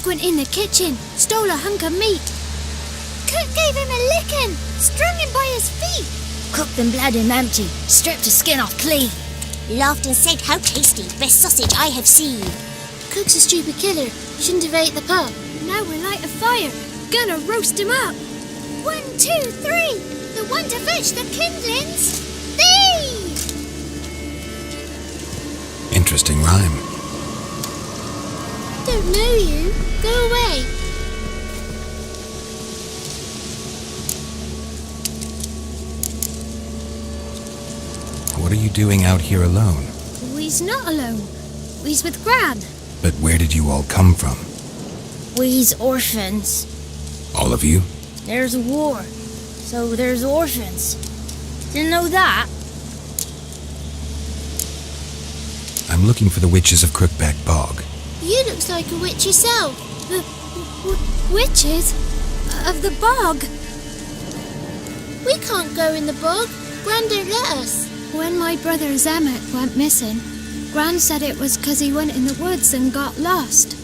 went in the kitchen, stole a hunk of meat. Cook gave him a licking, strung him by his feet. Cooked and bled him empty, stripped his skin off clean. Laughed and said, "How tasty, best sausage I have seen." Cook's a stupid killer, shouldn't have ate the pup. Now we'll light a fire, gonna roast him up. 1, 2, 3, the one to fetch the kindlings. Thee! Interesting rhyme. Don't know you. Go away. What are you doing out here alone? We's not alone. We's with Gran. But where did you all come from? We's orphans. All of you? There's a war, so there's orphans. Didn't know that? I'm looking for the witches of Crookback Bog. You looks like a witch yourself. The witches of the bog. We can't go in the bog. Gran don't let us. When my brother Zemek went missing, Gran said it was 'cause he went in the woods and got lost.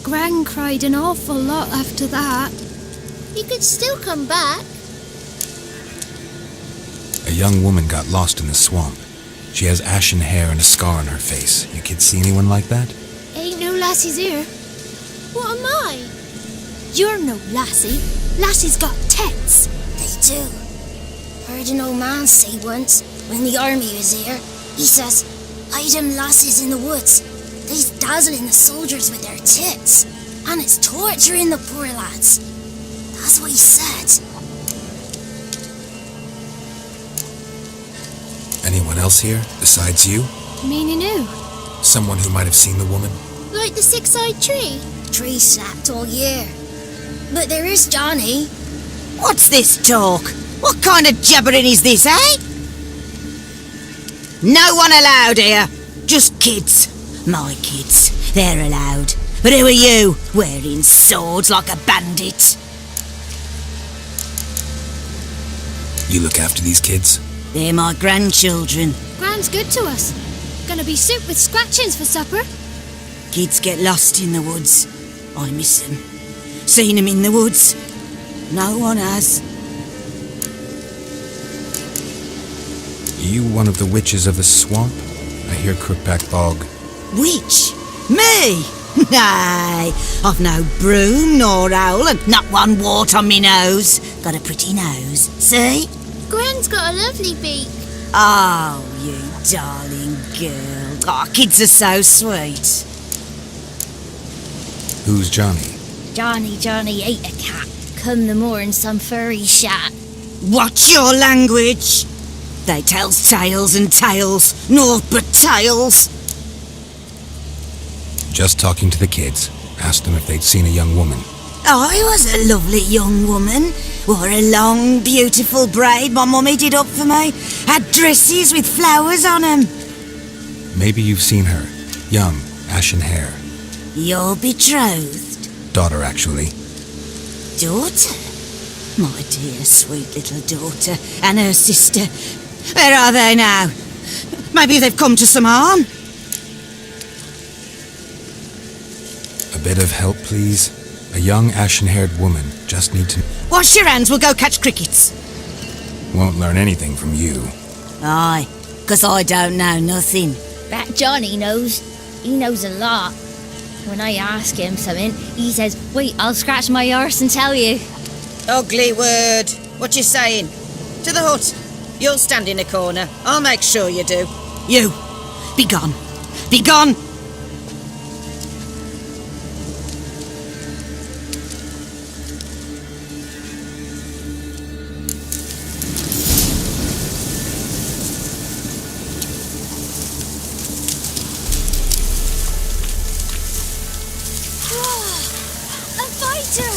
Gran cried an awful lot after that. He could still come back. A young woman got lost in the swamp. She has ashen hair and a scar on her face. You kids see anyone like that? Ain't no lassies here. What am I? You're no lassie. Lassie's got tits. They do. Heard an old man say once, when the army was here, he says, "Hide them lasses in the woods. They's dazzling the soldiers with their tits, and it's torturing the poor lads." That's what he said. Anyone else here besides you? Meaning who? Someone who might have seen the woman? Like the six-eyed tree? Tree slapped all year. But there is Johnny. What's this talk? What kind of jabbering is this, eh? No one allowed here. Just kids. My kids. They're allowed. But who are you, wearing swords like a bandit? You look after these kids? They're my grandchildren. Gran's good to us. Gonna be soup with scratchings for supper. Kids get lost in the woods. I miss them. Seen them in the woods. No one has. Are you one of the witches of the swamp? I hear Crookback Bog. Witch? Me? Nay, I've no broom nor owl and not one wart on me nose. Got a pretty nose, see? Gran's got a lovely beak. Oh, you darling girl. Oh, kids are so sweet. Who's Johnny? Johnny ate a cat. Come the more in some furry shat. Watch your language. They tells tales and tales, naught but tales. Just talking to the kids. Asked them if they'd seen a young woman. I was a lovely young woman. Wore a long, beautiful braid my mummy did up for me. Had dresses with flowers on 'em. Maybe you've seen her. Young, ashen hair. You're betrothed? Daughter, actually. Daughter? My dear, sweet little daughter. And her sister. Where are they now? Maybe they've come to some harm. A bit of help, please. A young, ashen-haired woman. Just need to... Wash your hands, we'll go catch crickets. Won't learn anything from you. Aye, 'cause I don't know nothing. That Johnny knows. He knows a lot. When I ask him something, he says, "Wait, I'll scratch my arse and tell you." Ugly word. What you saying? To the hut. You'll stand in a corner. I'll make sure you do. You, be gone. Be gone! A fighter!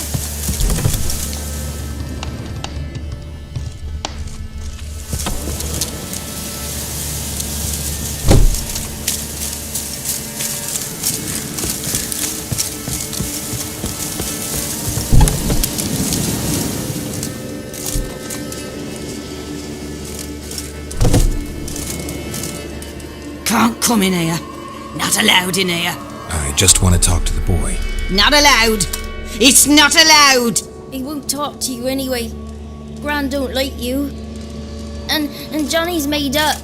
Can't come in here. Not allowed in here. I just want to talk to the boy. Not allowed. It's not allowed. He won't talk to you anyway. Gran don't like you. And Johnny's made up.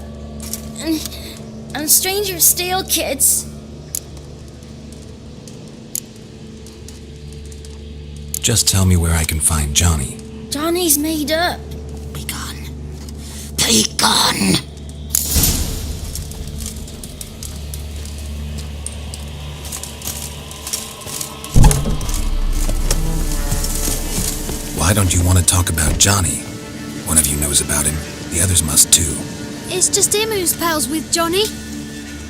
And strangers steal kids. Just tell me where I can find Johnny. Johnny's made up. Be gone. Be gone. Why don't you want to talk about Johnny? One of you knows about him. The others must too. It's just him who's pals with Johnny.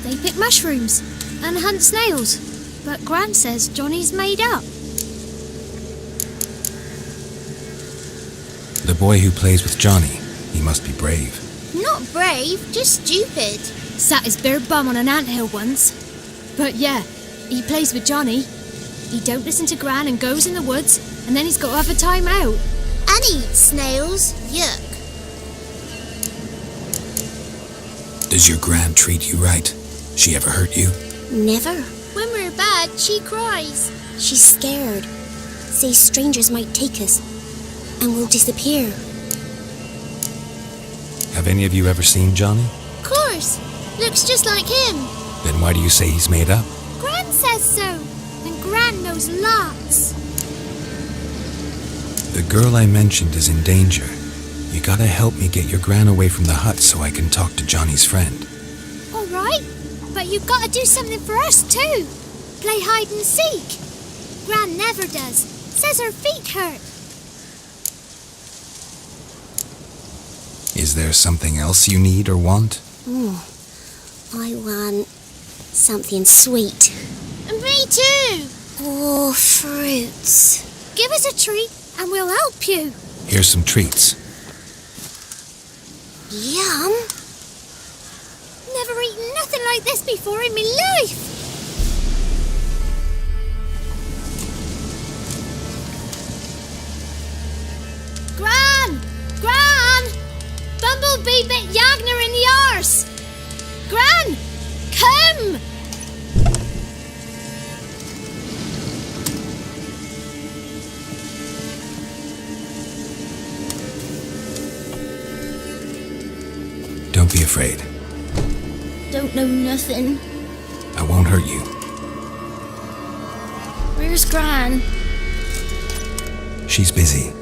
They pick mushrooms and hunt snails. But Gran says Johnny's made up. The boy who plays with Johnny, he must be brave. Not brave, just stupid. Sat his bare bum on an anthill once. But yeah, he plays with Johnny. He don't listen to Gran and goes in the woods, and then he's got to have a time out. And eats snails. Yuck. Does your gran treat you right? She ever hurt you? Never. When we're bad, she cries. She's scared. Says strangers might take us. And we'll disappear. Have any of you ever seen Johnny? Of course. Looks just like him. Then why do you say he's made up? Gran says so. And Gran knows lots. The girl I mentioned is in danger. You gotta help me get your gran away from the hut so I can talk to Johnny's friend. All right. But you've got to do something for us too. Play hide and seek. Gran never does. Says her feet hurt. Is there something else you need or want? I want something sweet. And me too. Oh, fruits. Give us a treat and we'll help you. Here's some treats. Yum. Never eaten nothing like this before in my life. Gran! Gran! Bumblebee bit Yagner in the arse. Gran! Come! Don't be afraid. Don't know nothing. I won't hurt you. Where's Gran? She's busy.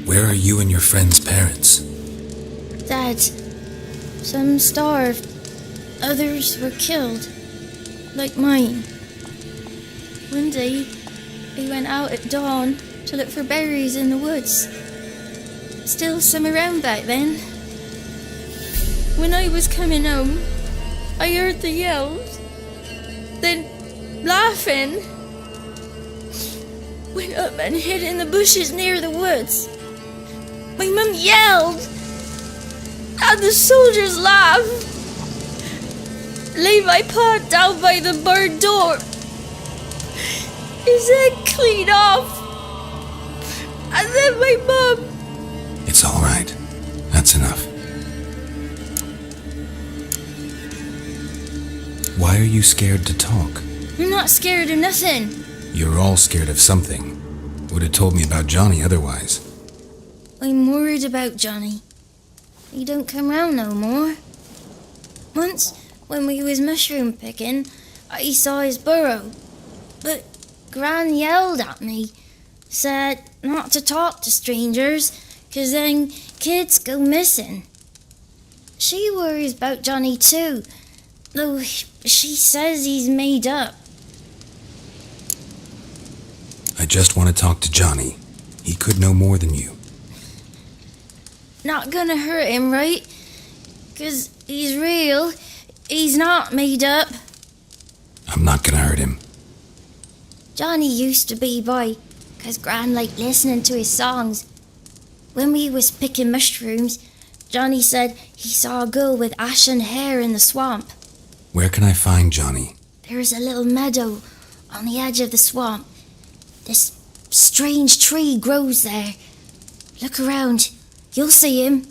Where are you and your friend's parents? Dad. Some starved. Others were killed. Like mine. One day, we went out at dawn to look for berries in the woods. Still some around back then. When I was coming home, I heard the yells. Then, laughing. Went up and hid in the bushes near the woods. My mum yelled, and the soldiers laughed. Laid my pa down by the barn door. His head clean off. And then my mum. It's all right. That's enough. Why are you scared to talk? I'm not scared of nothing. You're all scared of something. Would have told me about Johnny otherwise. I'm worried about Johnny. He don't come round no more. Once, when we was mushroom picking, I saw his burrow. But Gran yelled at me, said not to talk to strangers, 'cause then kids go missing. She worries about Johnny too, though she says he's made up. I just want to talk to Johnny. He could know more than you. not gonna hurt him, right? 'Cause he's real. He's not made up. I'm not gonna hurt him. Johnny used to be by, 'cause Gran liked listening to his songs. When we was picking mushrooms, Johnny said he saw a girl with ashen hair in the swamp. Where can I find Johnny? There's a little meadow on the edge of the swamp. This strange tree grows there. Look around. You'll see him.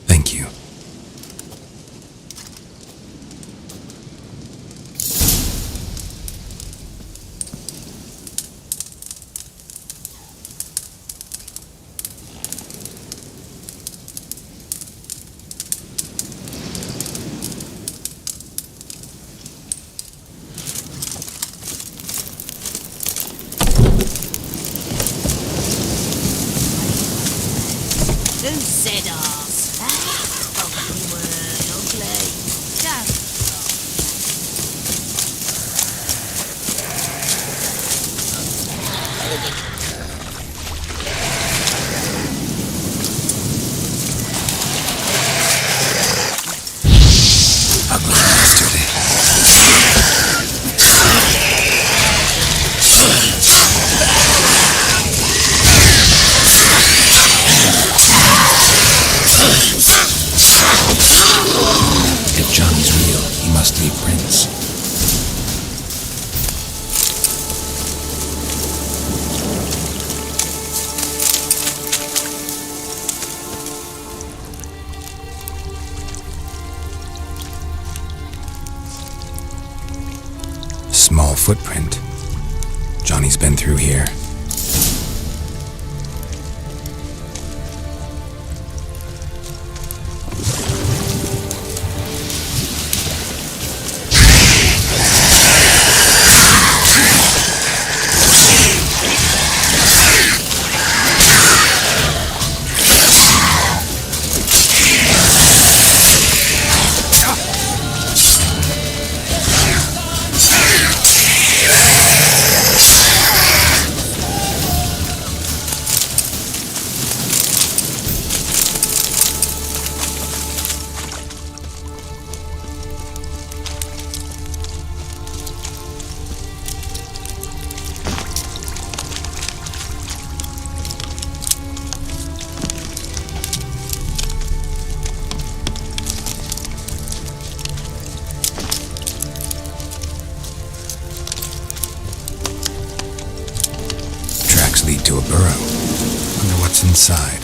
Thank you. Who said arse? Ugly word, ugly. Don't. Ugly bastard. If Johnny's real, he must be Prince. Small footprint. Johnny's been through here. Lead to a burrow. Wonder what's inside.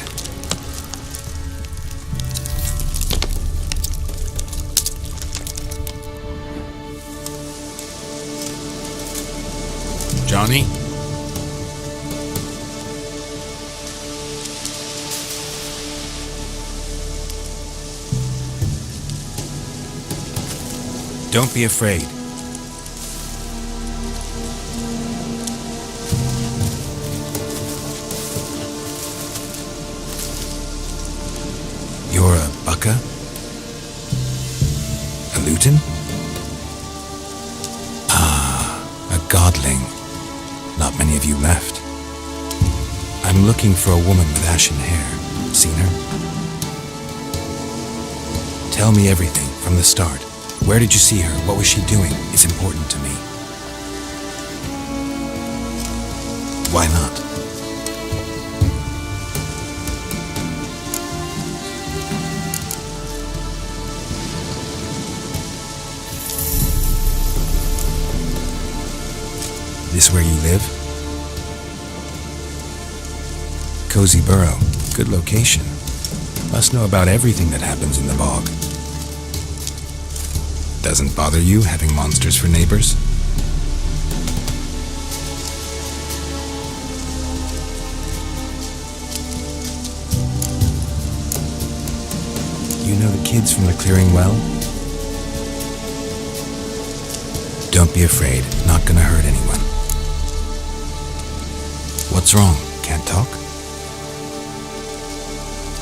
Johnny? Don't be afraid. You're a bucka? A lutin? Ah, a godling. Not many of you left. I'm looking for a woman with ashen hair. Seen her? Tell me everything from the start. Where did you see her? What was she doing? It's important to me. Why not? This where you live? Cozy burrow. Good location. Must know about everything that happens in the bog. Doesn't bother you having monsters for neighbors? You know the kids from the clearing well? Don't be afraid. Not gonna hurt anyone. What's wrong? Can't talk?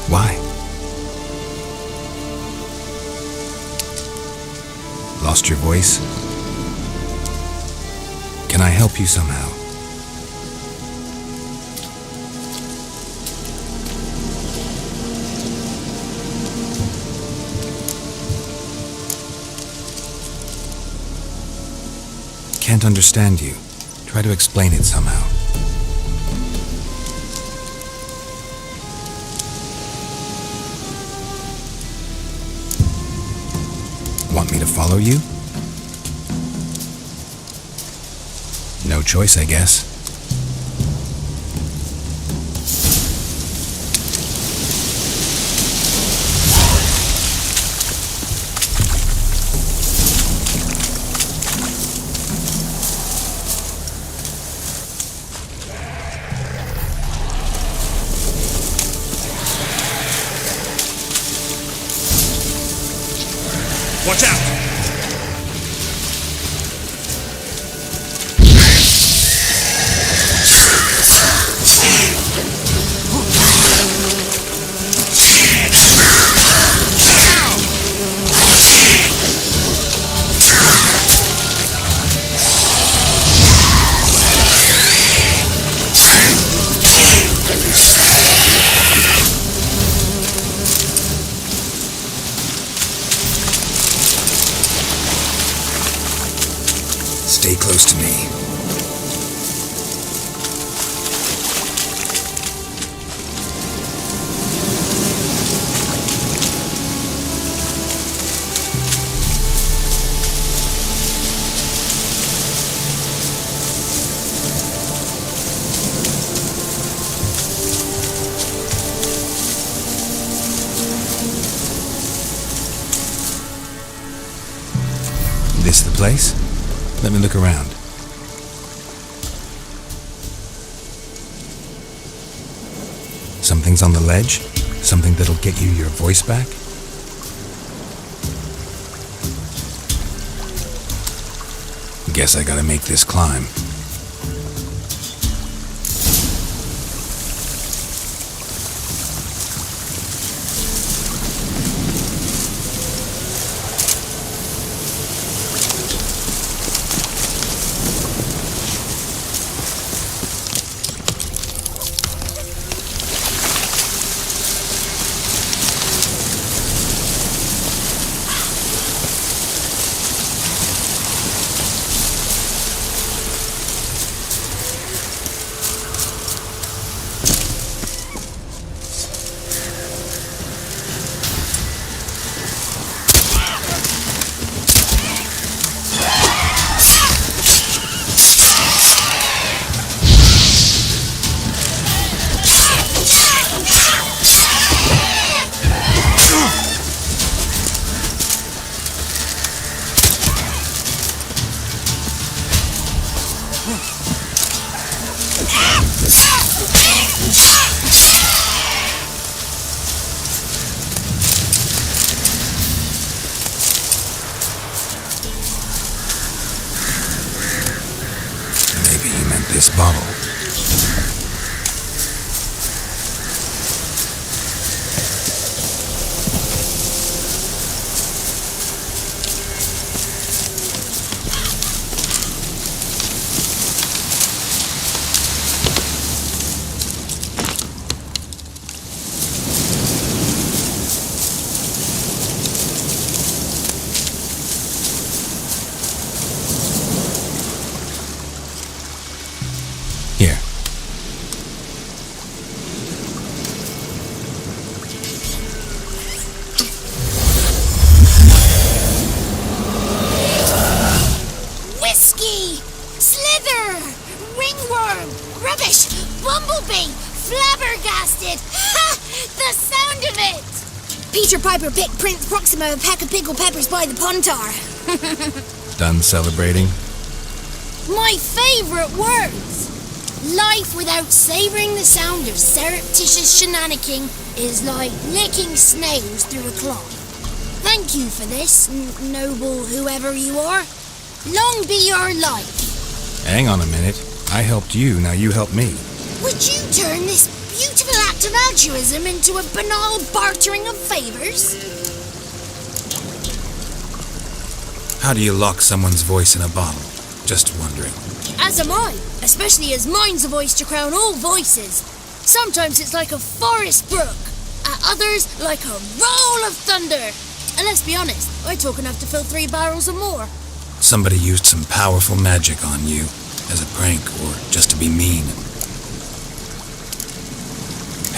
Why? Lost your voice? Can I help you somehow? can't understand you. Try to explain it somehow. Want me to follow you? No choice, I guess. Watch out! Stay close to me. This the place? Let me look around. Something's on the ledge? Something that'll get you your voice back? Guess I gotta make this climb. This bottle. Here. Whiskey! Slither! Ringworm! Rubbish! Bumblebee! Flabbergasted! Ha! The sound of it! Peter Piper picked Prince Proxima a pack of pickled peppers by the puntar. Done celebrating? My favourite words! Life without savouring the sound of surreptitious shenanigans is like licking snails through a cloth. Thank you for this, noble whoever you are. Long be your life. Hang on a minute. I helped you, now you help me. Would you turn this beautiful act of altruism into a banal bartering of favours? How do you lock someone's voice in a bottle? Just wondering. As am I, especially as mine's a voice to crown all voices. Sometimes it's like a forest brook, at others like a roll of thunder. And let's be honest, I talk enough to fill 3 barrels or more. Somebody used some powerful magic on you, as a prank or just to be mean.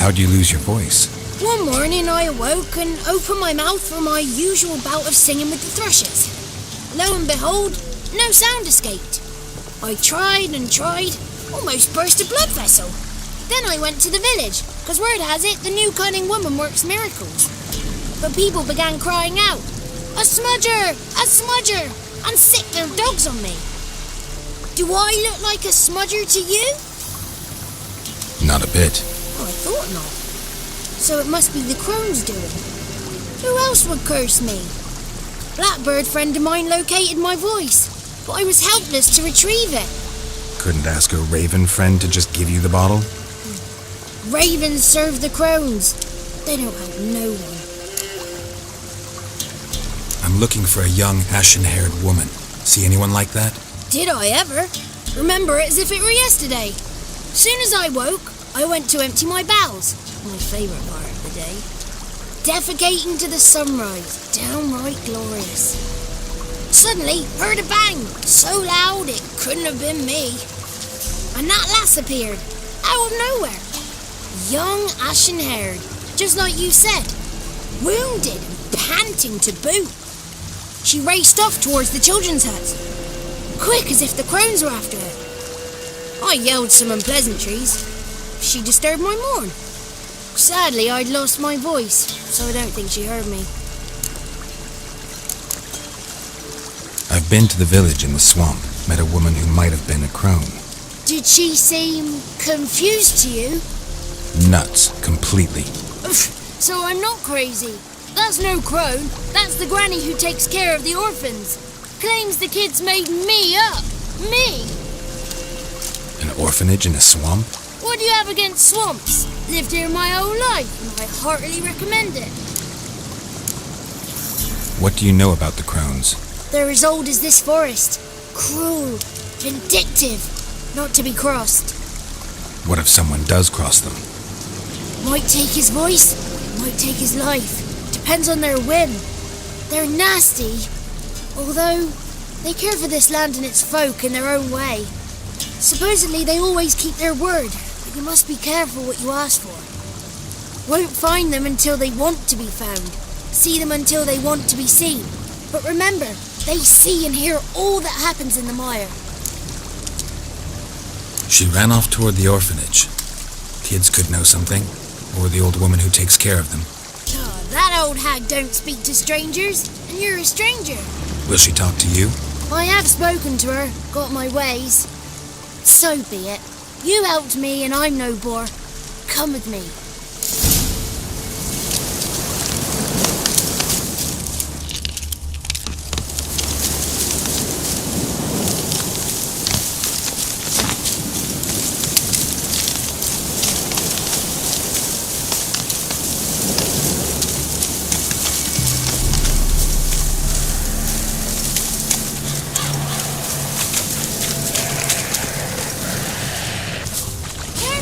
How'd you lose your voice? One morning I awoke and opened my mouth for my usual bout of singing with the thrushes. Lo and behold, no sound escaped. I tried and tried, almost burst a blood vessel. Then I went to the village, because word has it the new cunning woman works miracles. But people began crying out, "A smudger! A smudger!" and sick their dogs on me. Do I look like a smudger to you? Not a bit. Oh, I thought not. So it must be the crone's doing. Who else would curse me? Blackbird friend of mine located my voice, but I was helpless to retrieve it. Couldn't ask a raven friend to just give you the bottle? Ravens serve the crones. They don't help no one. I'm looking for a young, ashen-haired woman. See anyone like that? Did I ever? Remember it as if it were yesterday. Soon as I woke, I went to empty my bowels. My favourite part of the day. Defecating to the sunrise. Downright glorious. Suddenly, heard a bang. So loud it couldn't have been me. And that lass appeared. Out of nowhere. Young, ashen-haired. Just like you said. Wounded and panting to boot. She raced off towards the children's hut. Quick as if the crones were after her. I yelled some unpleasantries. She disturbed my morn. Sadly, I'd lost my voice, so I don't think she heard me. I've been to the village in the swamp, met a woman who might have been a crone. Did she seem confused to you? Nuts, completely. So I'm not crazy. That's no crone. That's the granny who takes care of the orphans. Claims the kids made me up. Me! An orphanage in a swamp? What do you have against swamps? Lived here my whole life, and I heartily recommend it. What do you know about the crones? They're as old as this forest. Cruel, vindictive, not to be crossed. What if someone does cross them? Might take his voice, might take his life. Depends on their whim. They're nasty, although they care for this land and its folk in their own way. Supposedly they always keep their word, but you must be careful what you ask for. Won't find them until they want to be found. See them until they want to be seen. But remember, they see and hear all that happens in the mire. She ran off toward the orphanage. Kids could know something, or the old woman who takes care of them. Oh, that old hag don't speak to strangers, and you're a stranger. Will she talk to you? I have spoken to her, got my ways. So be it. You helped me and I'm no bore. Come with me.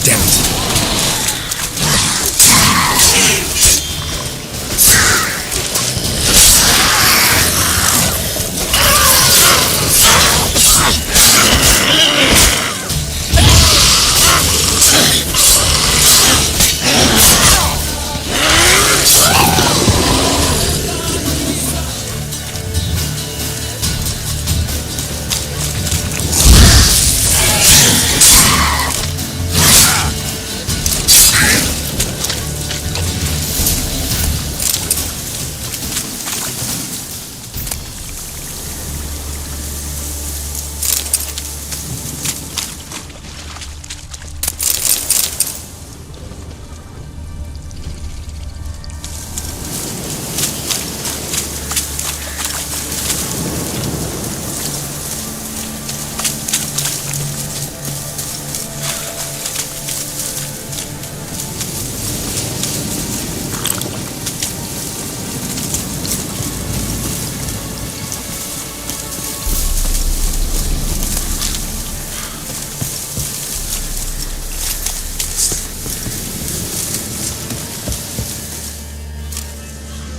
Damn it!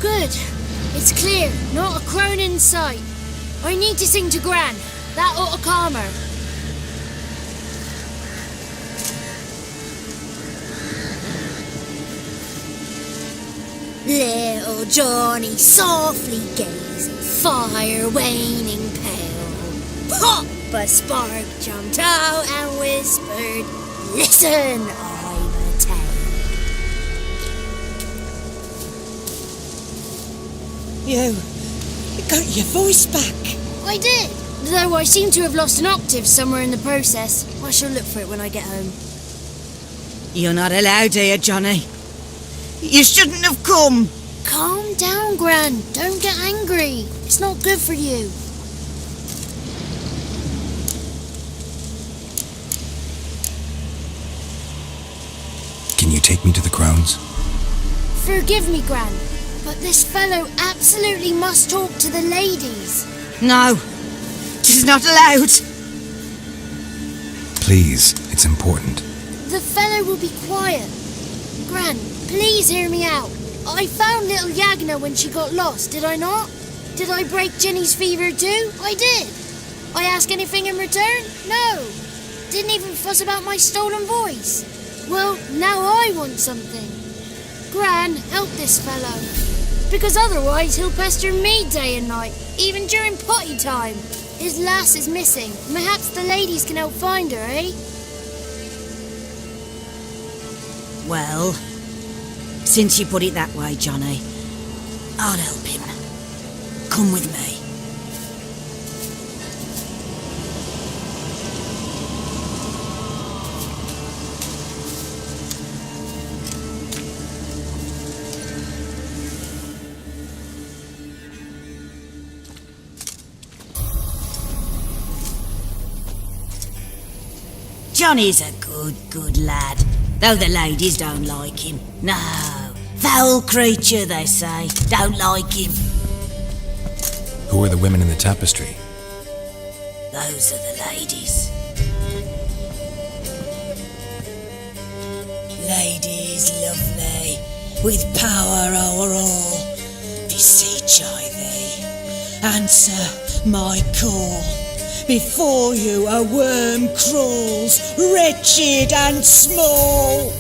Good. It's clear. Not a crone in sight. I need to sing to Gran. That ought to calm her. Little Johnny softly gazing, fire waning pale. Pop! A spark jumped out and whispered, "Listen, I've a tale." You got your voice back. I did, though I seem to have lost an octave somewhere in the process. I shall look for it when I get home. You're not allowed here, Johnny. You shouldn't have come. Calm down, Gran. Don't get angry. It's not good for you. Can you take me to the Crones? Forgive me, Gran, but this fellow absolutely must talk to the ladies. No, it is not allowed. Please, it's important. The fellow will be quiet. Gran, please hear me out. I found little Yagna when she got lost, did I not? Did I break Jenny's fever too? I did. I ask anything in return? No. Didn't even fuss about my stolen voice. Well, now I want something. Gran, help this fellow. Because otherwise he'll pester me day and night, even during potty time. His lass is missing. Perhaps the ladies can help find her, eh? Well, since you put it that way, Johnny, I'll help him. Come with me. Johnny's a good lad, though the ladies don't like him. No, foul creature, they say. Don't like him. Who are the women in the tapestry? Those are the ladies. Ladies lovely, with power o'er all, beseech I thee, answer my call. Before you a worm crawls, wretched and small.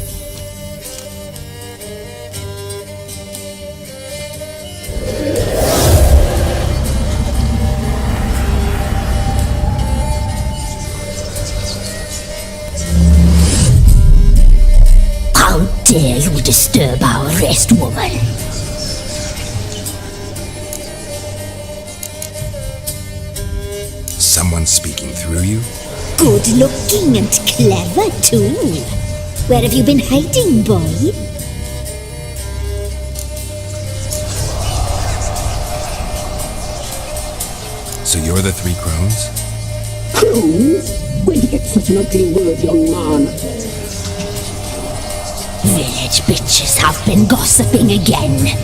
How dare you disturb our rest, woman? Someone speaking through you? Good looking and clever, too. Where have you been hiding, boy? So you're the three crones? Crones? Where'd you get such an ugly word, young man? Village bitches have been gossiping again.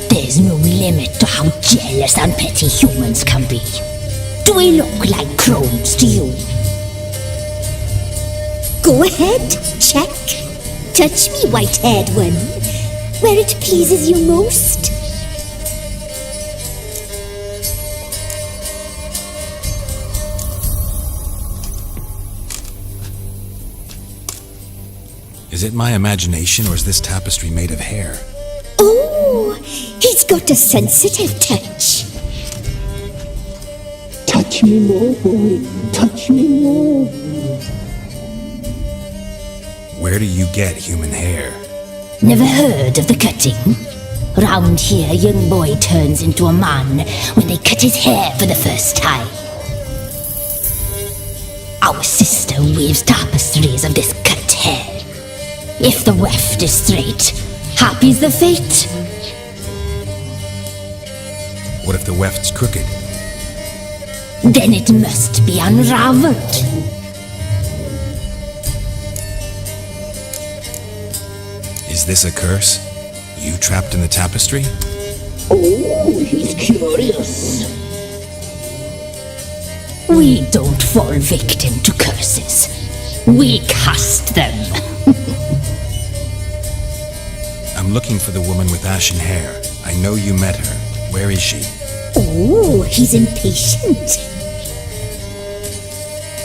There's no limit to how jealous and petty humans can be. Do we look like crones to you? Go ahead, check. Touch me, white-haired one, where it pleases you most. Is it my imagination or is this tapestry made of hair? Oh, he's got a sensitive touch. Touch me more, boy. Touch me more. Where do you get human hair? Never heard of the cutting? Round here, a young boy turns into a man when they cut his hair for the first time. Our sister weaves tapestries of this cut hair. If the weft is straight, happy's the fate. What if the weft's crooked? Then it must be unraveled. Is this a curse? You trapped in the tapestry? Oh, he's curious. We don't fall victim to curses. We cast them. I'm looking for the woman with ashen hair. I know you met her. Where is she? Oh, Oh, he's impatient.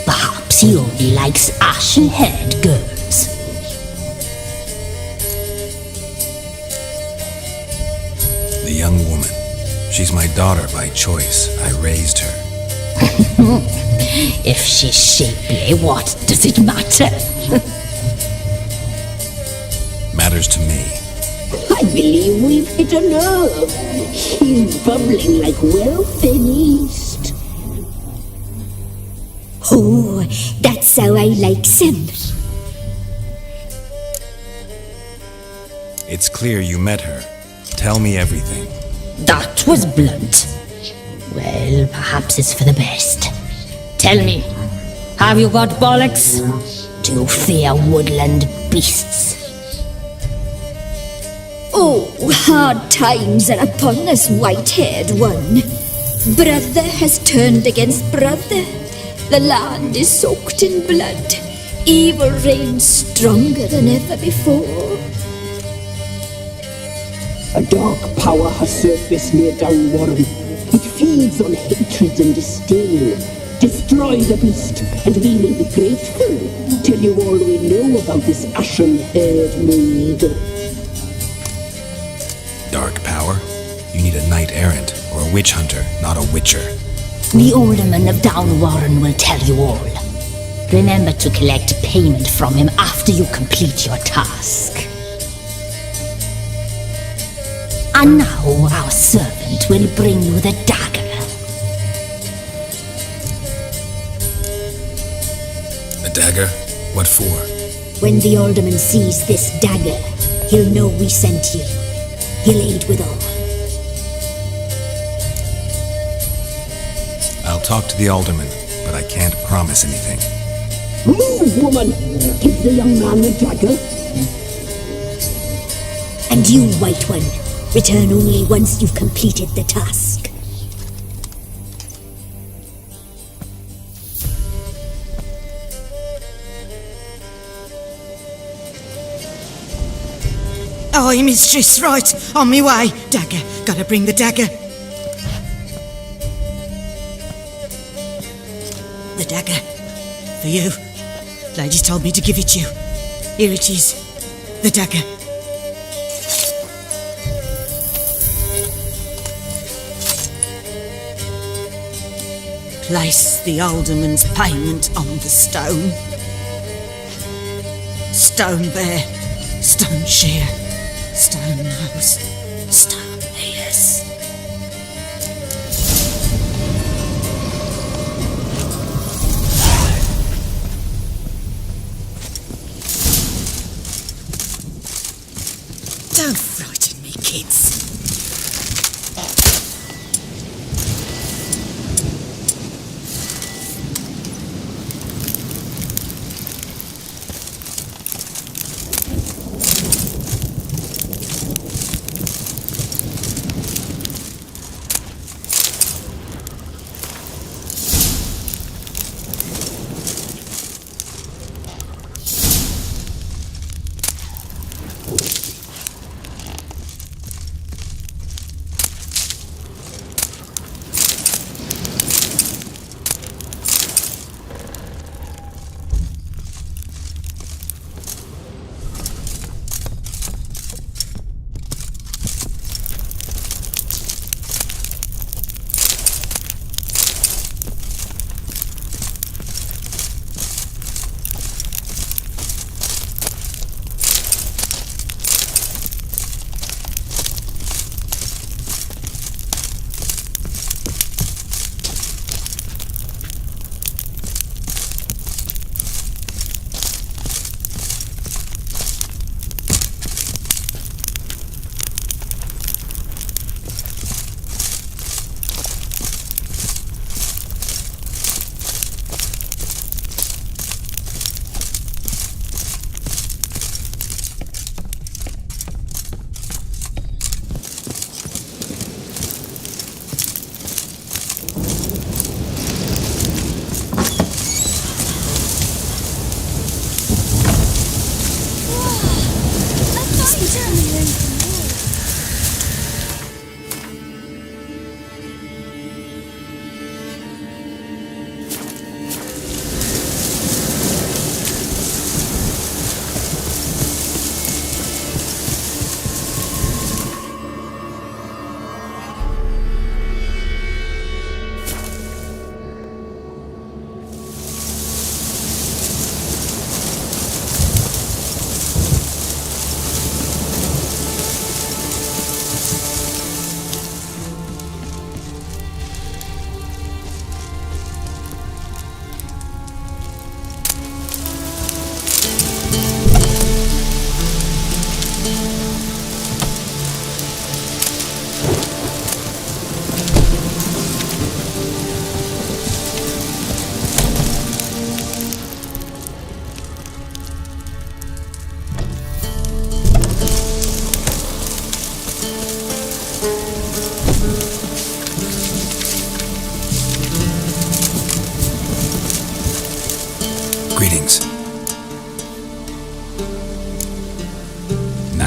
Perhaps he only likes ashen-haired girls. The young woman. She's my daughter by choice. I raised her. If she's shapely, what does it matter? Matters to me. I believe we've hit a nerve. He's bubbling like well-fed yeast. Oh, that's how I likes him. It's clear you met her. Tell me everything. That was blunt. Well, perhaps it's for the best. Tell me, have you got bollocks? Do you fear woodland beasts? Oh, hard times are upon us, white-haired one. Brother has turned against brother. The land is soaked in blood. Evil reigns stronger than ever before. A dark power has surfaced near Downwarren. It feeds on hatred and disdain. Destroy the beast, and we will be grateful. Tell you all we know about this ashen-haired maid. Dark power? You need a knight-errant or a witch hunter, not a witcher. The alderman of Downwarren will tell you all. Remember to collect payment from him after you complete your task. And now our servant will bring you the dagger. A dagger? What for? When the alderman sees this dagger, he'll know we sent you. He'll aid with all. I'll talk to the alderman, but I can't promise anything. Move, woman! Give the young man the dagger. And you, White One, return only once you've completed the task. Aye, mistress, right. On me way. Dagger. Gotta bring the dagger. The dagger. For you. Lady told me to give it you. Here it is. The dagger. Place the alderman's payment on the stone. Stone bear. Stone shear. Stone nose, stone ears. Don't frighten me, kids.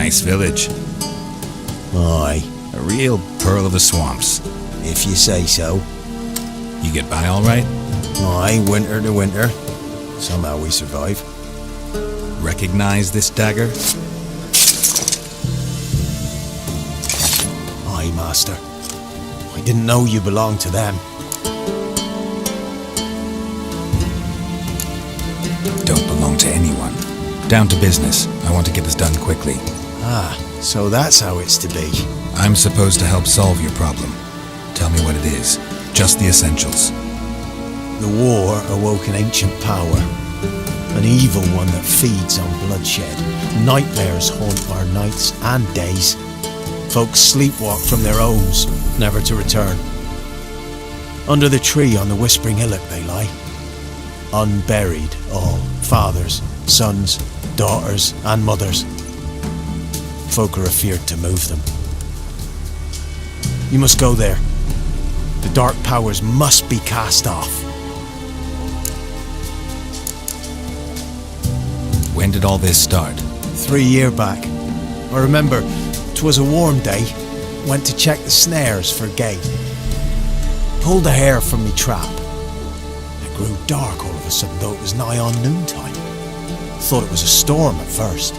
Nice village. Aye, A real pearl of the swamps. if you say so. You get by all right? Aye, winter to winter. Somehow we survive. Recognize this dagger? Aye, master. I didn't know you belonged to them. Don't belong to anyone. Down to business. I want to get this done quickly. Ah, so that's how it's to be. I'm supposed to help solve your problem. Tell me what it is. Just the essentials. The war awoke an ancient power. An evil one that feeds on bloodshed. Nightmares haunt our nights and days. Folks sleepwalk from their homes, never to return. Under the tree on the Whispering Hillock they lie. Unburied all, fathers, sons, daughters and mothers. Folk are afeard to move them. You must go there. The dark powers must be cast off. When did all this start? 3 years back. I remember 'twas a warm day. Went to check the snares for game. Pulled the hair from me trap. It grew dark all of a sudden, though it was nigh on noontime. Thought it was a storm at first.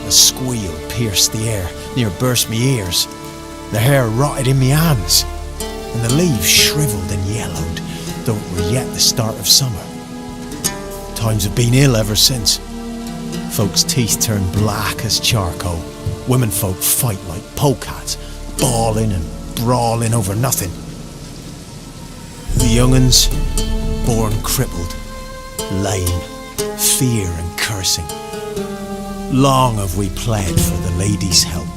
A squeal pierced the air, near burst me ears. The hair rotted in me hands, and the leaves shriveled and yellowed, though it were yet the start of summer. Times have been ill ever since. Folks' teeth turn black as charcoal. Womenfolk fight like polecats, bawling and brawling over nothing. The young'uns, born crippled, lame, fear and cursing. Long have we pled for the lady's help.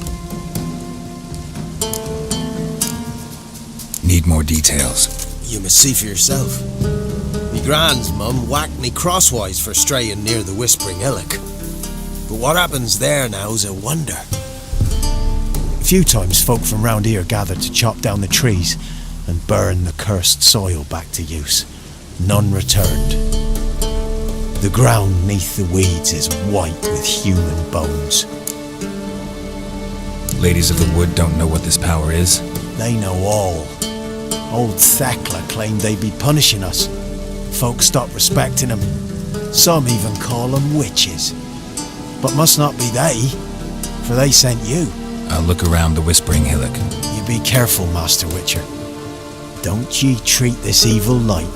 Need more details. You must see for yourself. Me grand's mum whacked me crosswise for straying near the Whispering Hillock. But what happens there now's a wonder. A few times folk from round here gathered to chop down the trees and burn the cursed soil back to use. None returned. The ground neath the weeds is white with human bones. Ladies of the Wood don't know what this power is. They know all. Old Thekla claimed they'd be punishing us. Folk stopped respecting them. Some even call them witches. But must not be they, for they sent you. I'll look around the Whispering Hillock. You be careful, Master Witcher. Don't ye treat this evil light.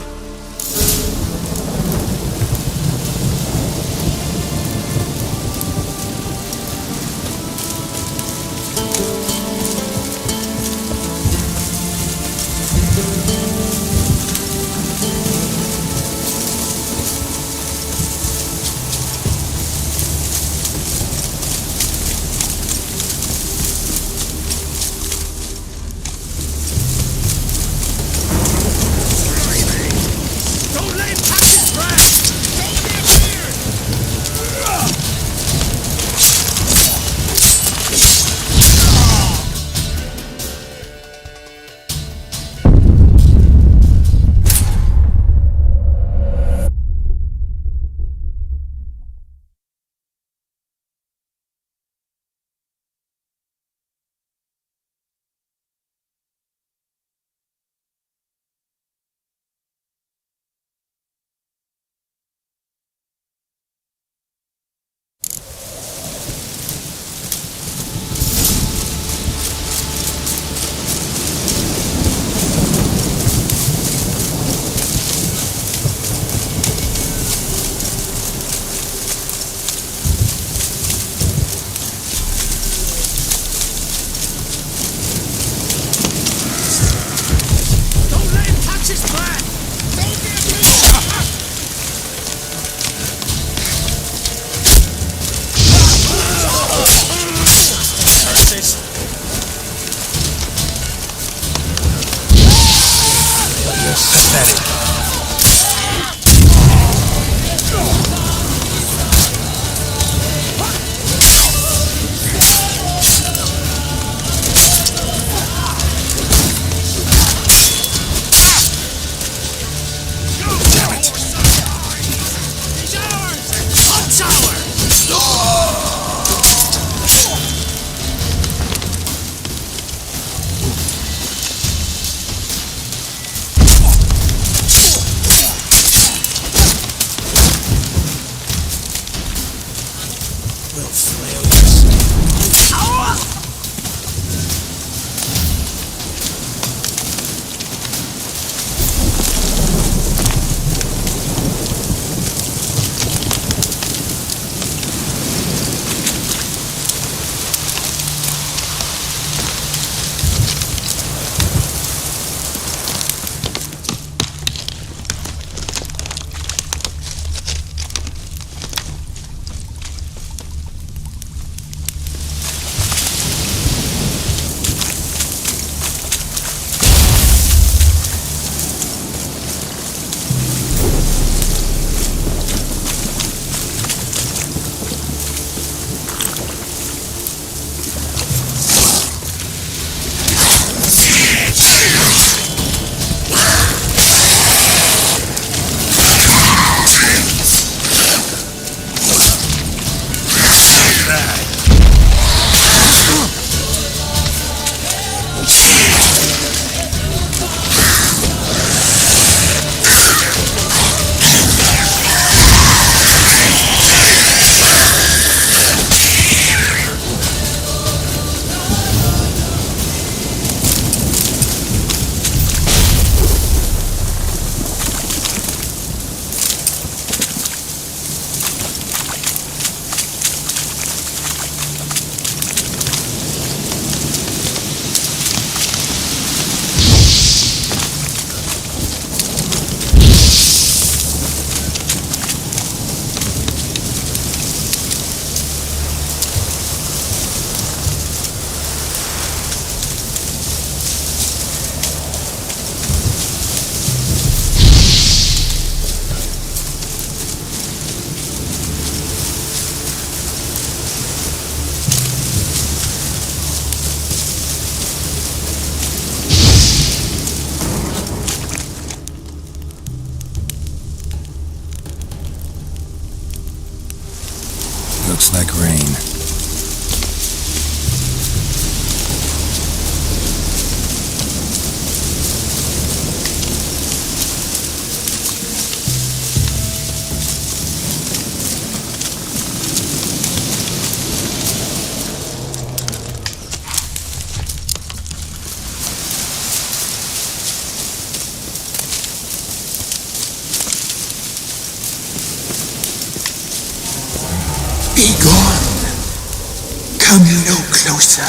closer.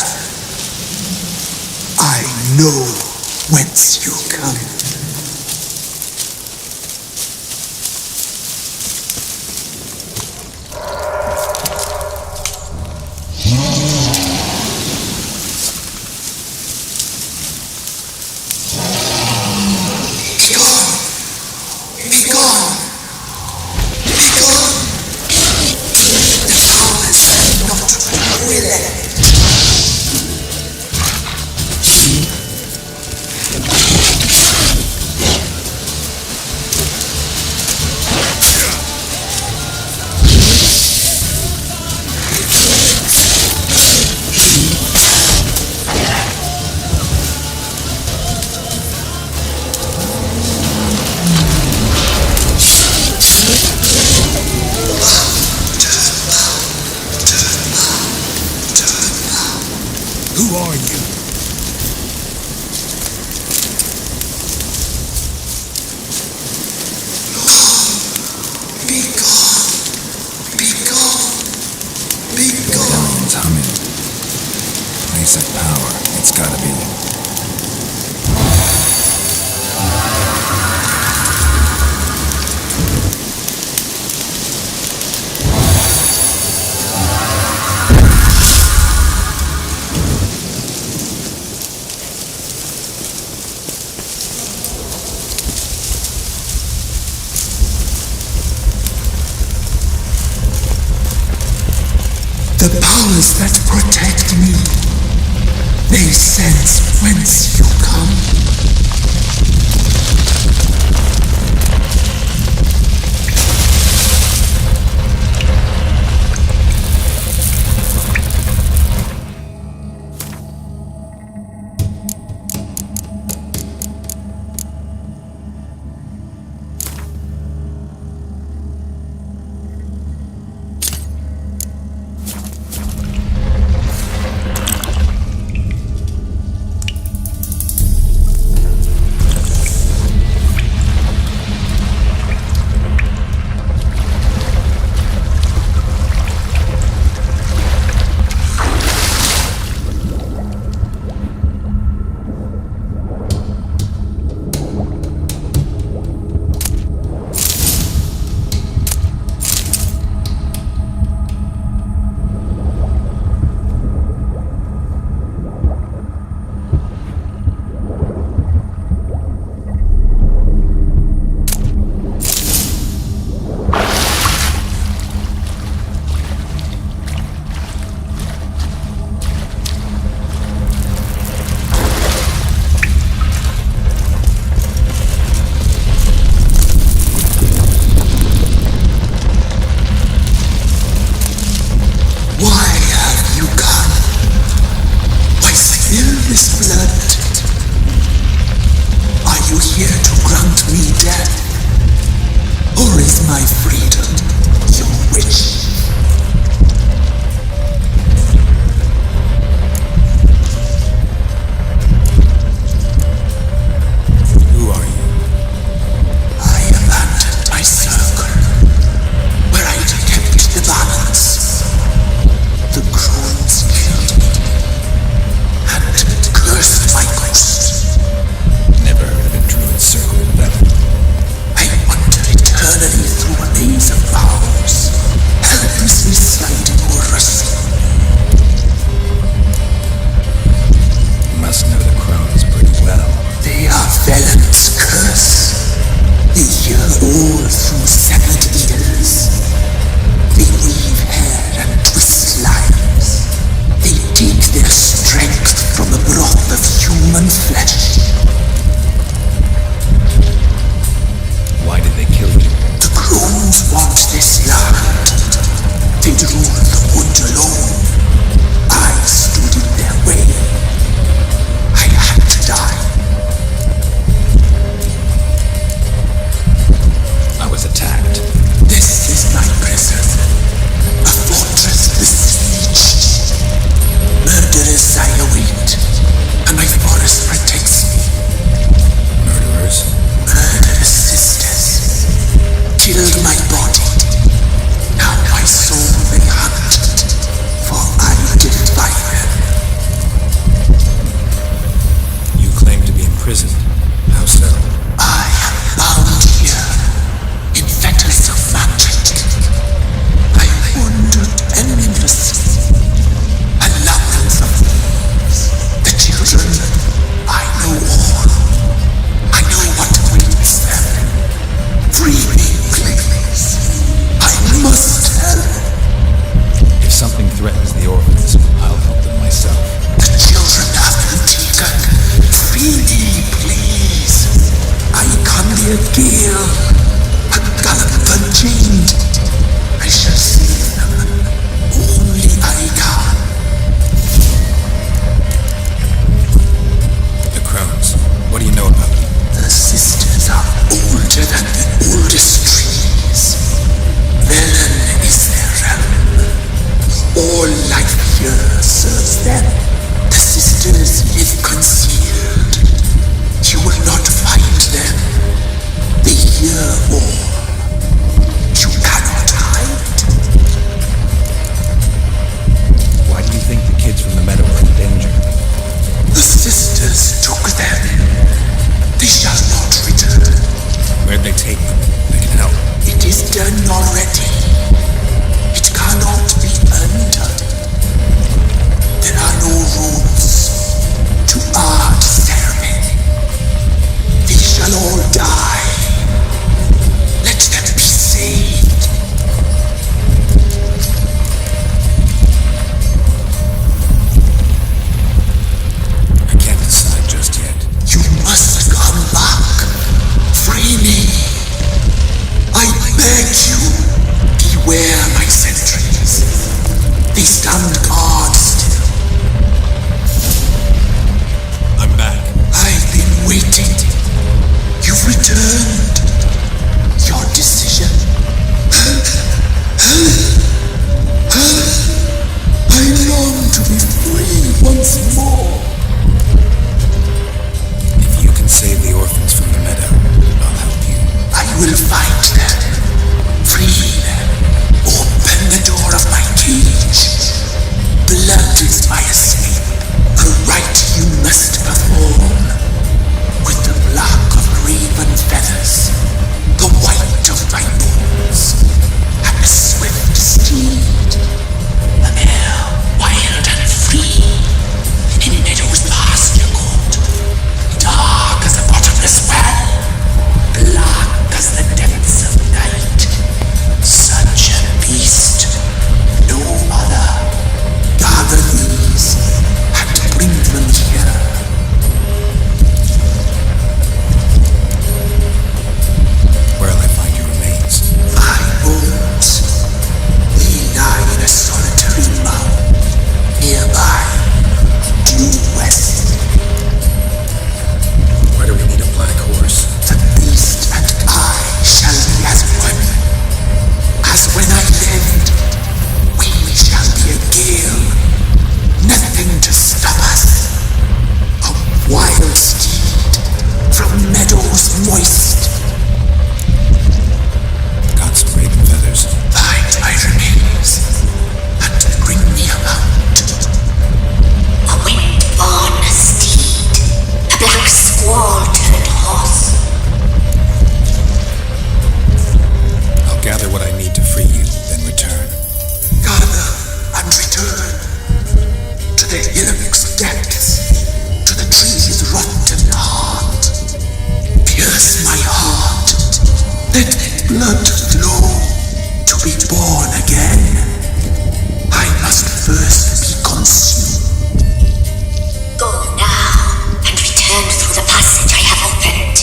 I know whence you come. Who are you? Be gone. Be gone. Be gone. Rebellion's humming. Place of power. It's gotta be. The powers that protect me, they sense whence you come. Through a maze of vows, held a gale, a gallop unchained. I shall save them. Only I can. The crones. What do you know about them? The sisters are older than the oldest trees. Velen is their realm. All life here serves them. The sisters live concealed. You will not find them. They hear all. You cannot hide. Why do you think the kids from the meadow are in danger? The sisters took them. They shall not return. Where'd they take them? I can help. It is done already. It cannot be undone. There are no rules to our ceremony. They shall all die. Let them be saved. I can't decide just yet. You must come back. Free me. I beg you. Beware my sentries. They stand guard still. I'm back. I've been waiting. You've returned. Your decision. I long to be free once more. If you can save the orphans from the meadow, I'll help you. I will find them. Free them. Open the door of my cage. Blood is my escape. A rite you must perform. With the black of raven feathers, the white of my bones, and a swift steed. A mare wild and free, in meadows pasture court, dark as a bottomless well, black as the depths of night. Such a beast, no other. Gather these and bring them here. Where'll I find your remains? My bones, they lie in a solitary mound nearby, due west. Why do we need a black horse? The beast and I shall be as one. As when I lived, we shall be a gale. Nothing to stop us. A wild steed from meadows moist. Got some raven feathers. Find my remains and bring me a mount. A wind-born steed, a black squall turned horse. I'll gather what I need to free you, then return. Gather and return to the hillock's depths, to the tree's rotten heart. Pierce my heart, let blood flow to be born again. I must first be consumed. Go now and return through the passage I have opened.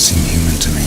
seem human to me.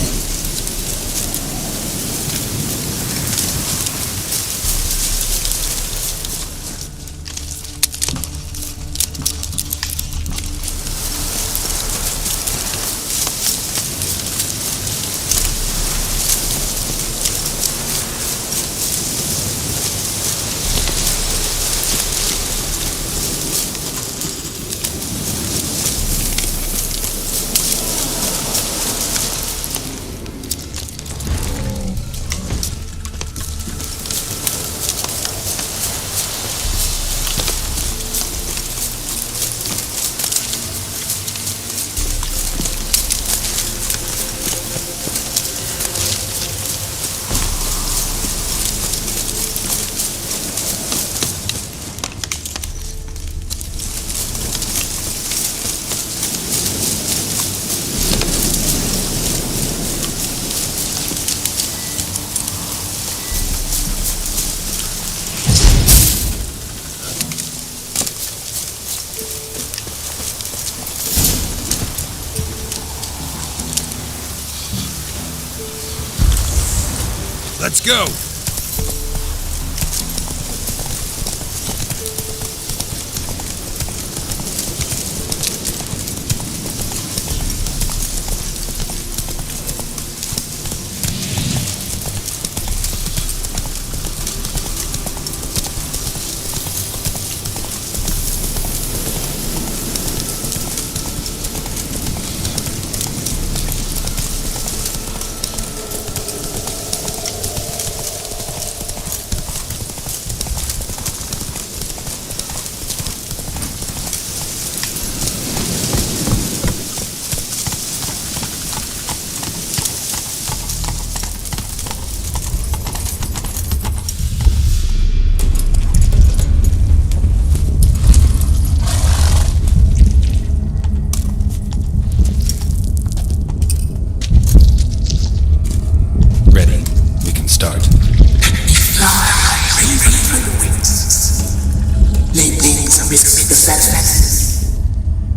Let's go!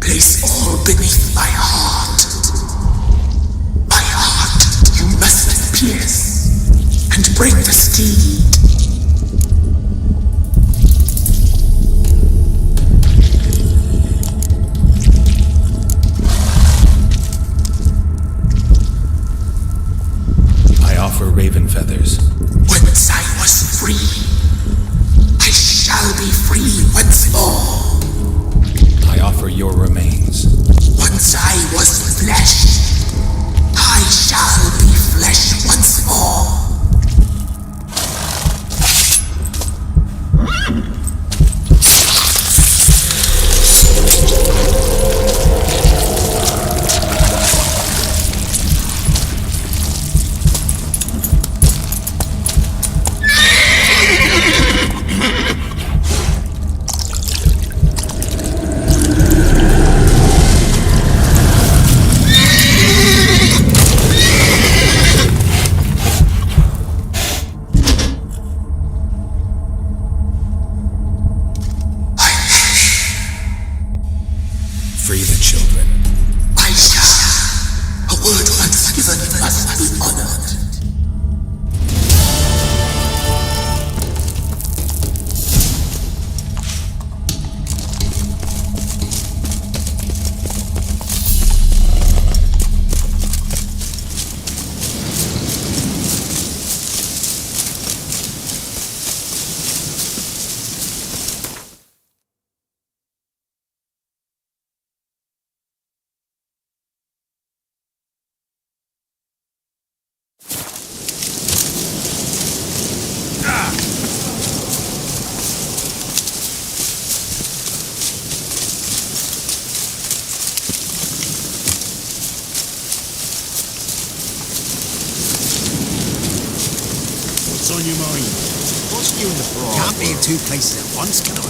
Place all beneath my heart. My heart you must pierce and bring the steed. I offer raven feathers. Once I was free, I shall be free once more. I offer your remains. Once I was flesh, I shall be flesh once more. Free the children. I shall. A word once given must be honored. What's on your mind? What's you in the frog? Can't be in two places at once, can I?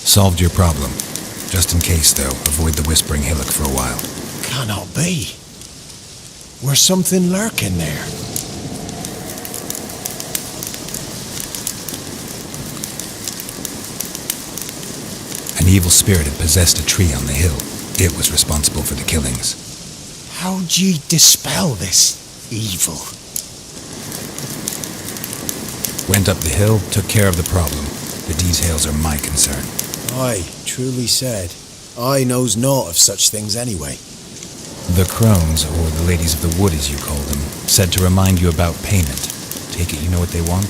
Solved your problem. Just in case, though, avoid the Whispering Hillock for a while. Cannot be. Where's something lurking there? I evil spirit had possessed a tree on the hill. It was responsible for the killings. How'd ye dispel this evil? Went up the hill, took care of the problem. The details are my concern. Aye, truly said. I knows naught of such things anyway. The crones, or the ladies of the wood as you call them, said to remind you about payment. Take it you know what they want?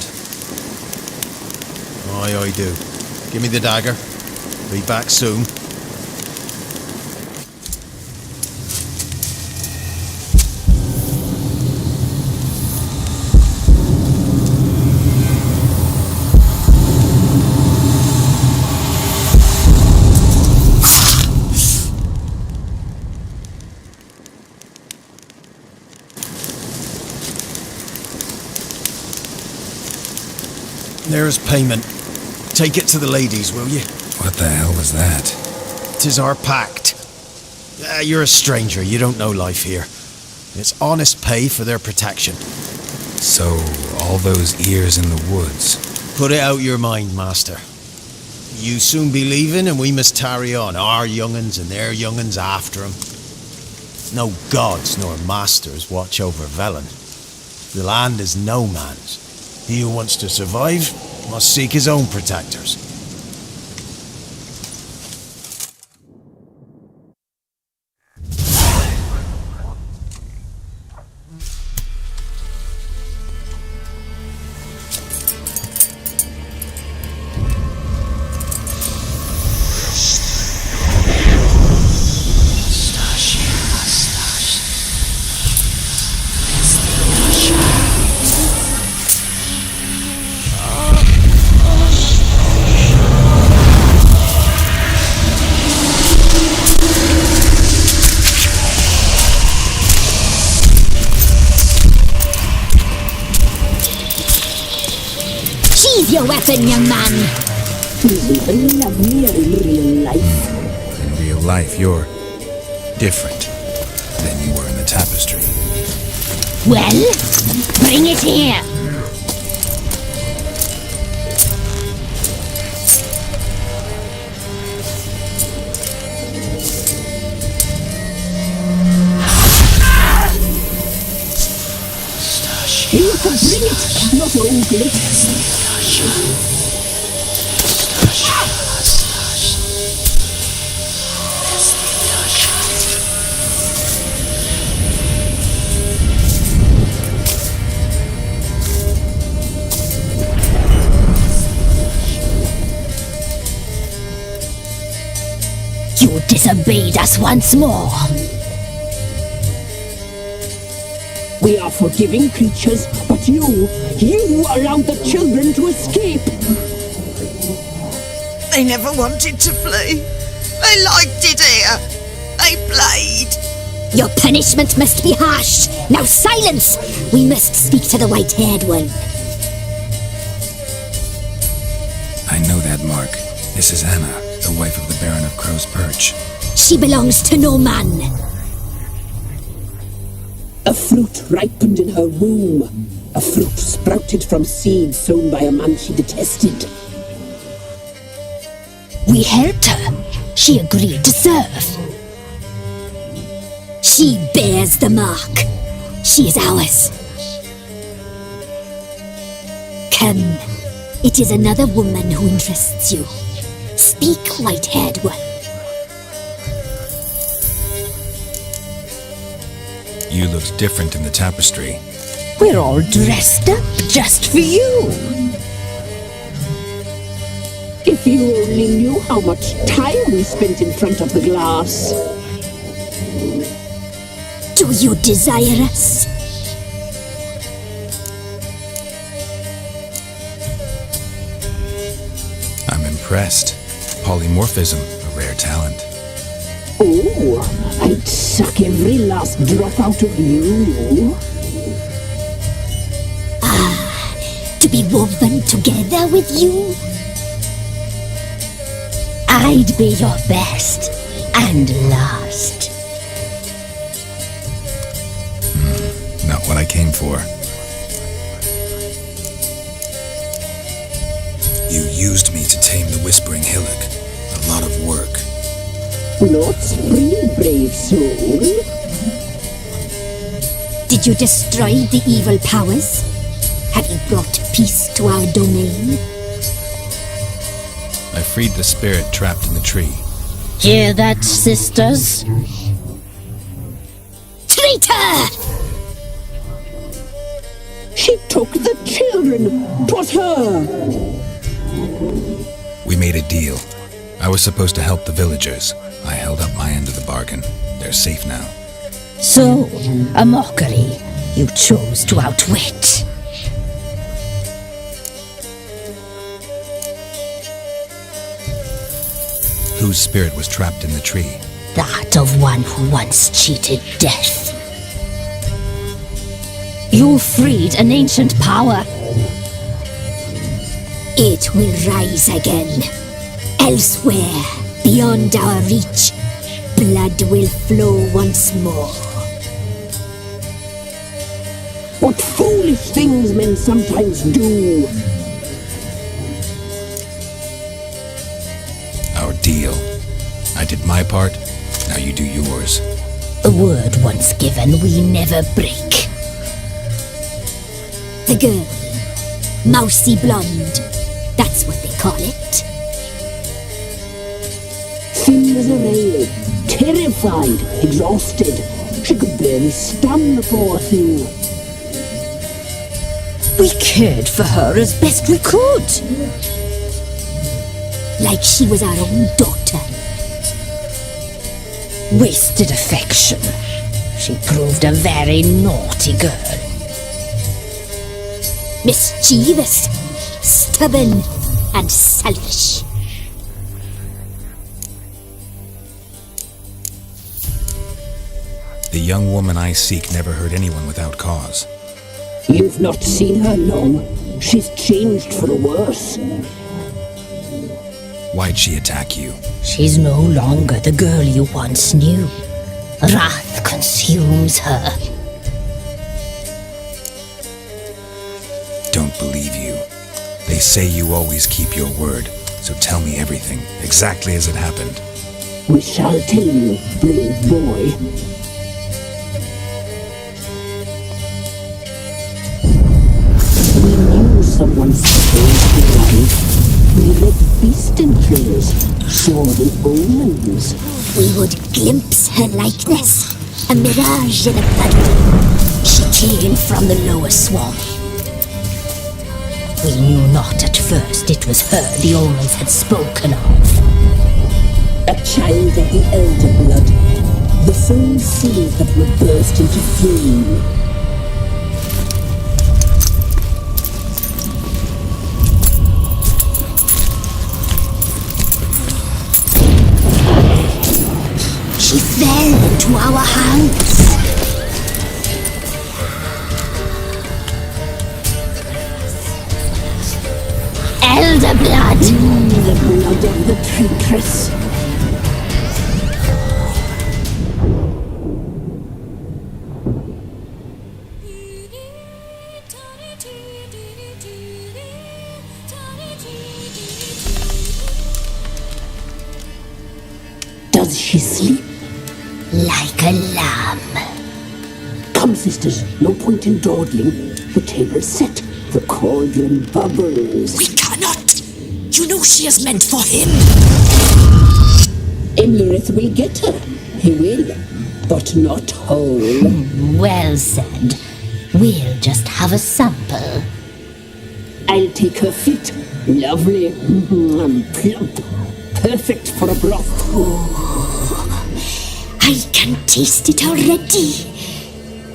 Aye, I do. Give me the dagger. Be back soon. There's payment. Take it to the ladies, will you? What the hell was that? 'Tis our pact. You're a stranger, you don't know life here. It's honest pay for their protection. So, all those ears in the woods. Put it out your mind, master. You soon be leaving and we must tarry on, our young'uns and their young'uns after 'em. No gods nor masters watch over Velen. The land is no man's. He who wants to survive must seek his own protectors. Your weapon, young man. Even lovelier in real life. In real life, you're different than you were in the tapestry. Well, bring it here. You can bring it, not ogle it. You disobeyed us once more. We are forgiving creatures, but you allowed the children to escape. They never wanted to flee. They liked it here. They played. Your punishment must be harsh. Now silence! We must speak to the white-haired one. I know that mark. This is Anna, the wife of the Baron of Crow's Perch. She belongs to no man. A fruit ripened in her womb. A fruit sprouted from seeds sown by a man she detested. We helped her. She agreed to serve. She bears the mark. She is ours. Come. It is another woman who interests you. Speak, white-haired one. You looked different in the tapestry. We're all dressed up just for you. If you only knew how much time we spent in front of the glass. Do you desire us? I'm impressed. Polymorphism, a rare talent. Oh, I'd suck every last drop out of you. To be woven together with you? I'd be your best and last. Not what I came for. You used me to tame the Whispering Hillock, the a lot of work. Not free, brave soul. Did you destroy the evil powers? Have you brought peace to our domain? I freed the spirit trapped in the tree. Hear that, sisters? Traitor! She took the children. 'Twas her. We made a deal. I was supposed to help the villagers. I held up my end of the bargain. They're safe now. So, a mockery you chose to outwit. Whose spirit was trapped in the tree? That of one who once cheated death. You freed an ancient power. It will rise again. Elsewhere, beyond our reach, blood will flow once more. What foolish things men sometimes do. Our deal. I did my part, now you do yours. A word once given we never break. The girl, mousy blonde, that's what they call it. Thin as a rail, terrified, exhausted. She could barely stand the poor thing. We cared for her as best we could. Like she was our own daughter. Wasted affection. She proved a very naughty girl. Mischievous, stubborn, and selfish. The young woman I seek never hurt anyone without cause. You've not seen her long. She's changed for the worse. Why'd she attack you? She's no longer the girl you once knew. Wrath consumes her. Don't believe you. They say you always keep your word, so tell me everything, exactly as it happened. We shall tell you, brave boy. We knew someone saved your life. We read beast entrails, saw the omens. We would glimpse her likeness, a mirage in a blood. She came from the lower swamp. We knew not at first it was her the omens had spoken of. A child of the elder blood, the soul seed that would burst into flame. She fell into our hands. Elder blood! The blood of the traitress. Does she sleep? Like a lamb. Come, sisters, no point in dawdling. The table's set. The cauldron bubbles. We cannot! You know she is meant for him! Emlyrith will get her. He will, but not whole. Well said. We'll just have a sample. I'll take her feet. Lovely. Plump. Perfect for a broth. I can taste it already.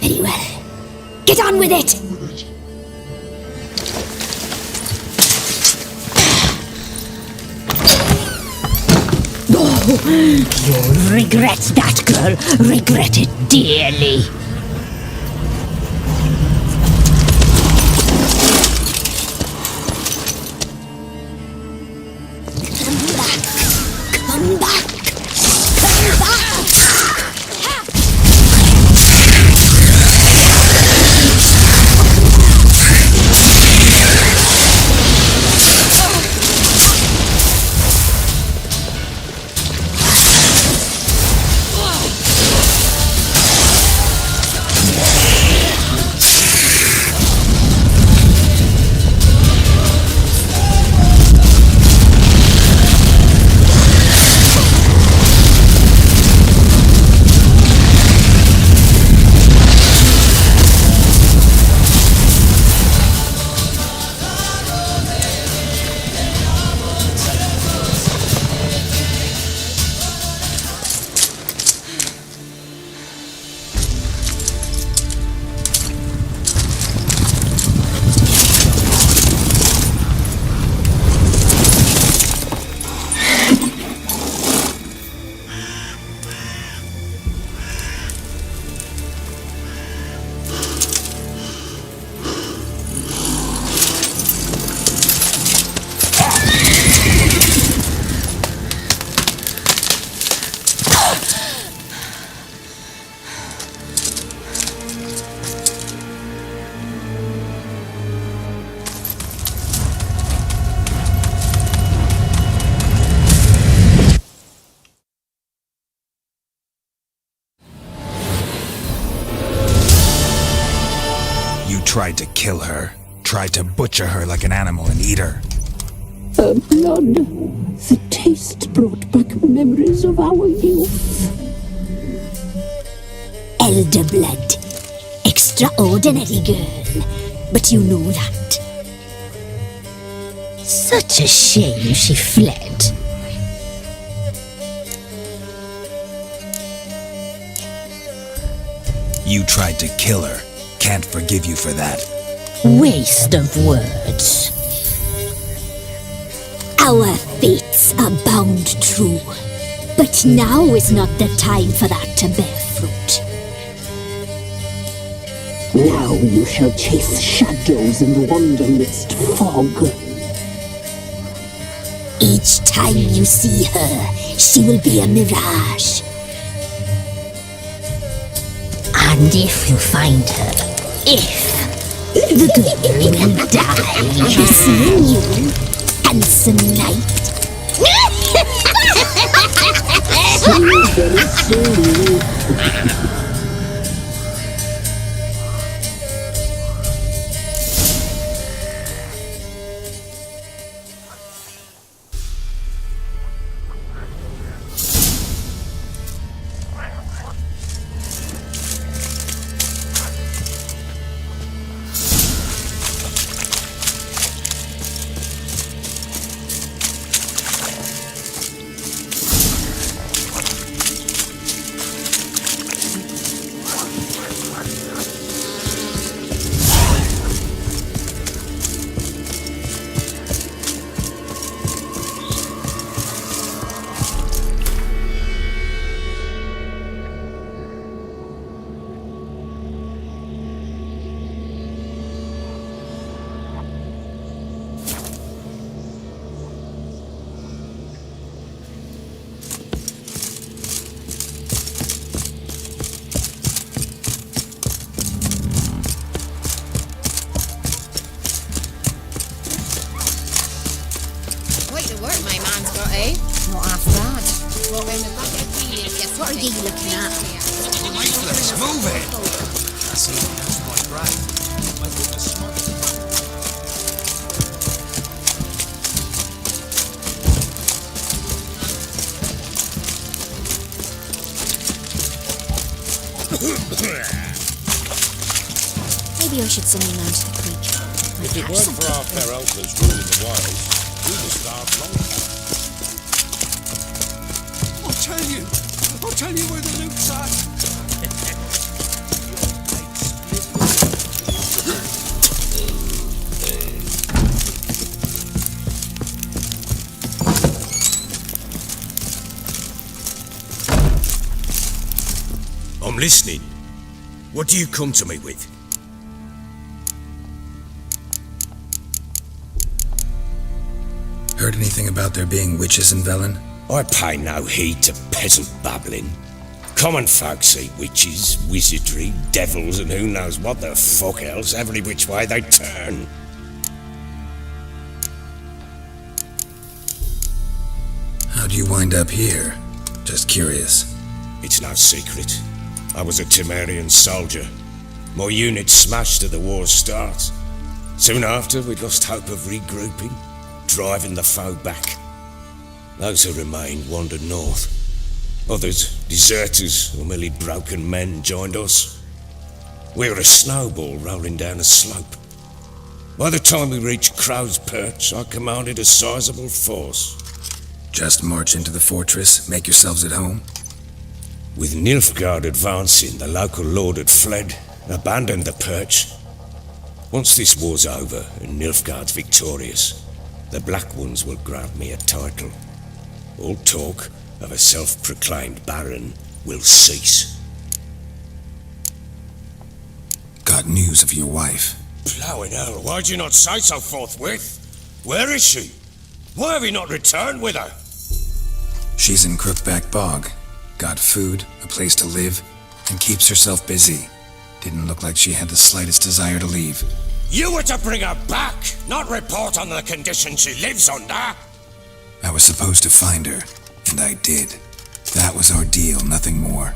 Very well. Get on with it. You'll regret that, girl. Regret it dearly. Come back. Come back. tried to kill her. Tried to butcher her like an animal and eat her. Her blood. The taste brought back memories of our youth. Elder blood. Extraordinary girl. But you know that. Such a shame she fled. You tried to kill her. Can't forgive you for that. Waste of words. Our fates are bound true. But now is not the time for that to bear fruit. Now you shall chase shadows and wander midst fog. Each time you see her, she will be a mirage. And if you find her, the girl will die kissing you, handsome knight. What are you looking at? Lifeless, move it! I see, that's my brain. I thought the smart. Maybe I should send him down to the creek. If it weren't for our fair uncles ruling the wilds, we'd have starved long ago. I'll tell you where the loot's at. I'm listening. What do you come to me with? Heard anything about there being witches in Velen? I pay no heed to peasant babbling. Common folk see witches, wizardry, devils, and who knows what the fuck else every which way they turn. How'd you wind up here? Just curious. It's no secret. I was a Temerian soldier. My unit smashed at the war's start. Soon after, we lost hope of regrouping, driving the foe back. Those who remained wandered north. Others, deserters or merely broken men, joined us. We were a snowball rolling down a slope. By the time we reached Crow's Perch, I commanded a sizable force. Just march into the fortress, make yourselves at home? With Nilfgaard advancing, the local lord had fled, abandoned the perch. Once this war's over and Nilfgaard's victorious, the Black Ones will grant me a title. All talk of a self-proclaimed baron will cease. Got news of your wife? Plowing hell, why'd you not say so forthwith? Where is she? Why have you not returned with her? She's in Crookback Bog. Got food, a place to live, and keeps herself busy. Didn't look like she had the slightest desire to leave. You were to bring her back, not report on the conditions she lives under. I was supposed to find her, and I did. That was our deal, nothing more.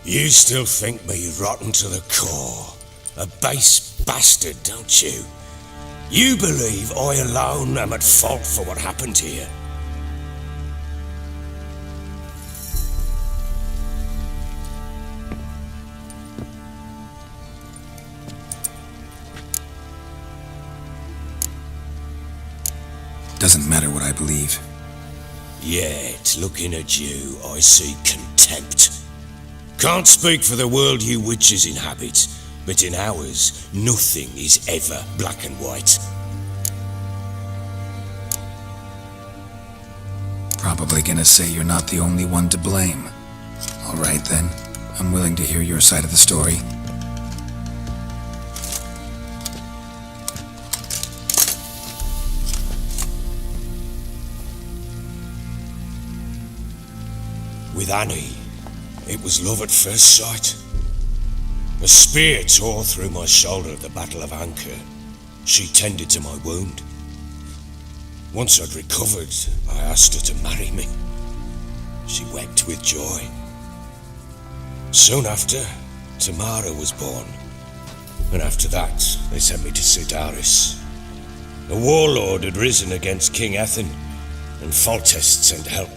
You still think me rotten to the core. A base bastard, don't you? You believe I alone am at fault for what happened here. Doesn't matter what I believe. Yet, looking at you, I see contempt. Can't speak for the world you witches inhabit, but in ours, nothing is ever black and white. Probably gonna say you're not the only one to blame. All right then, I'm willing to hear your side of the story. With Annie, it was love at first sight. A spear tore through my shoulder at the Battle of Anchor. She tended to my wound. Once I'd recovered, I asked her to marry me. She wept with joy. Soon after, Tamara was born. And after that, they sent me to Sidaris. A warlord had risen against King Ethan, and Foltest sent help.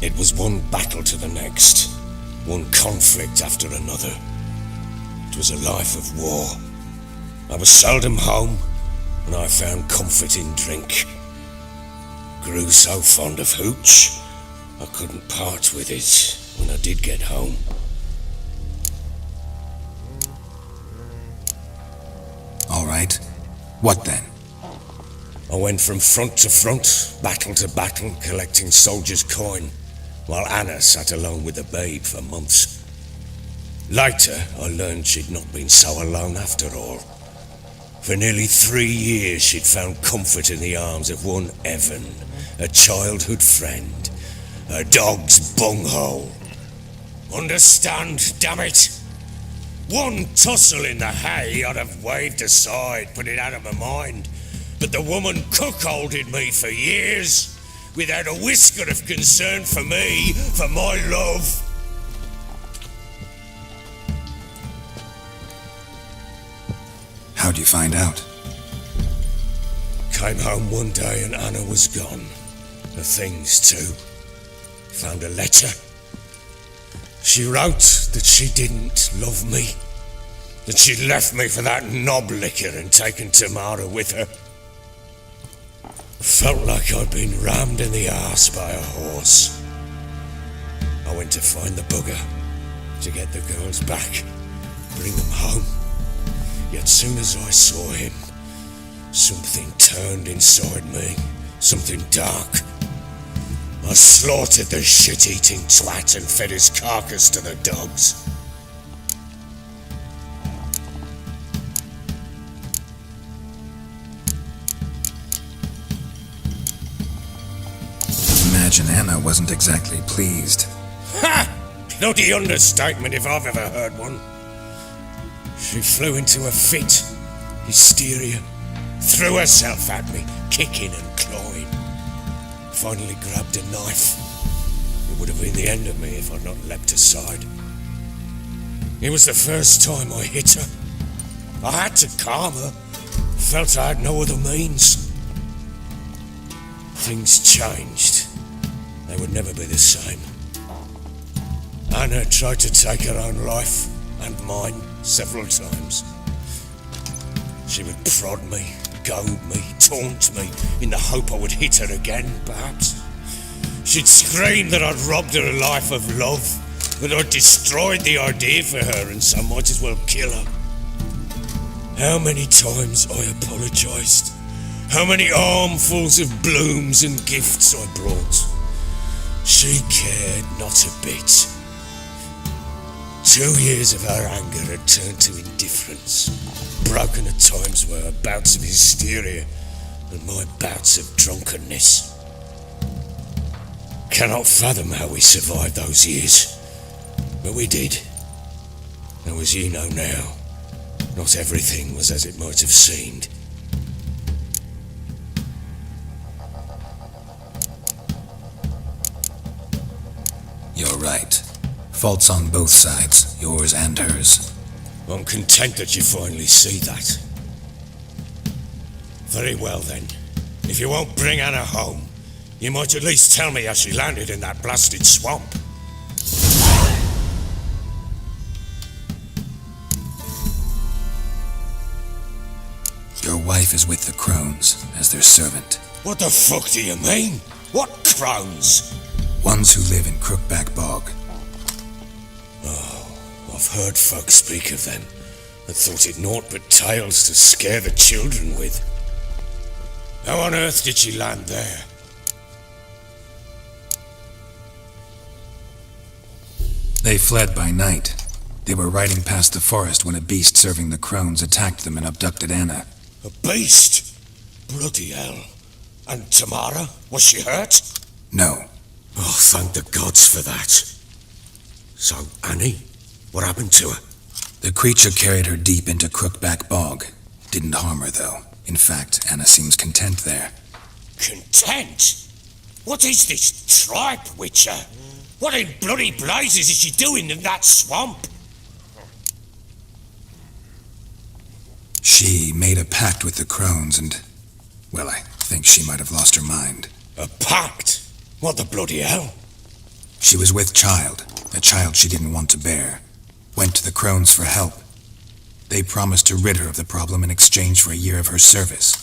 It was one battle to the next, one conflict after another. It was a life of war. I was seldom home, and I found comfort in drink. Grew so fond of hooch, I couldn't part with it when I did get home. All right. What then? I went from front to front, battle to battle, collecting soldiers' coin, while Anna sat alone with the babe for months. Later, I learned she'd not been so alone after all. For nearly 3 years, she'd found comfort in the arms of one Evan, a childhood friend, a dog's bunghole. Understand, damn it? One tussle in the hay I'd have waved aside, put it out of my mind, but the woman cuckolded me for years, without a whisker of concern for me, for my love. How'd you find out? Came home one day and Anna was gone. Her things too. Found a letter. She wrote that she didn't love me, that she'd left me for that knob licker and taken Tamara with her. Felt like I'd been rammed in the arse by a horse. I went to find the bugger, to get the girls back, bring them home. Yet soon as I saw him, something turned inside me, something dark. I slaughtered the shit-eating twat and fed his carcass to the dogs. Imagine Anna wasn't exactly pleased. Ha! Bloody understatement if I've ever heard one. She flew into a fit, hysteria, threw herself at me, kicking and clawing. Finally grabbed a knife. It would have been the end of me if I'd not leapt aside. It was the first time I hit her. I had to calm her. Felt I had no other means. Things changed. They would never be the same. Anna tried to take her own life, and mine, several times. She would prod me, goad me, taunt me, in the hope I would hit her again, perhaps. She'd scream that I'd robbed her a life of love, that I'd destroyed the idea for her, and so might as well kill her. How many times I apologised. How many armfuls of blooms and gifts I brought. She cared not a bit. 2 years of her anger had turned to indifference, broken at times by her bouts of hysteria and my bouts of drunkenness. Cannot fathom how we survived those years, but we did. And as you know now, not everything was as it might have seemed. You're right. Faults on both sides, yours and hers. I'm content that you finally see that. Very well then. If you won't bring Anna home, you might at least tell me how she landed in that blasted swamp. Your wife is with the crones, as their servant. What the fuck do you mean? What crones? Ones who live in Crookback Bog. Oh, I've heard folk speak of them, and thought it naught but tales to scare the children with. How on earth did she land there? They fled by night. They were riding past the forest when a beast serving the crones attacked them and abducted Anna. A beast? Bloody hell. And Tamara? Was she hurt? No. Oh, thank the gods for that. So, Annie, what happened to her? The creature carried her deep into Crookback Bog. Didn't harm her, though. In fact, Anna seems content there. Content? What is this tripe, Witcher? What in bloody blazes is she doing in that swamp? She made a pact with the crones and, well, I think she might have lost her mind. A pact? What the bloody hell? She was with child, a child she didn't want to bear. Went to the crones for help. They promised to rid her of the problem in exchange for a year of her service.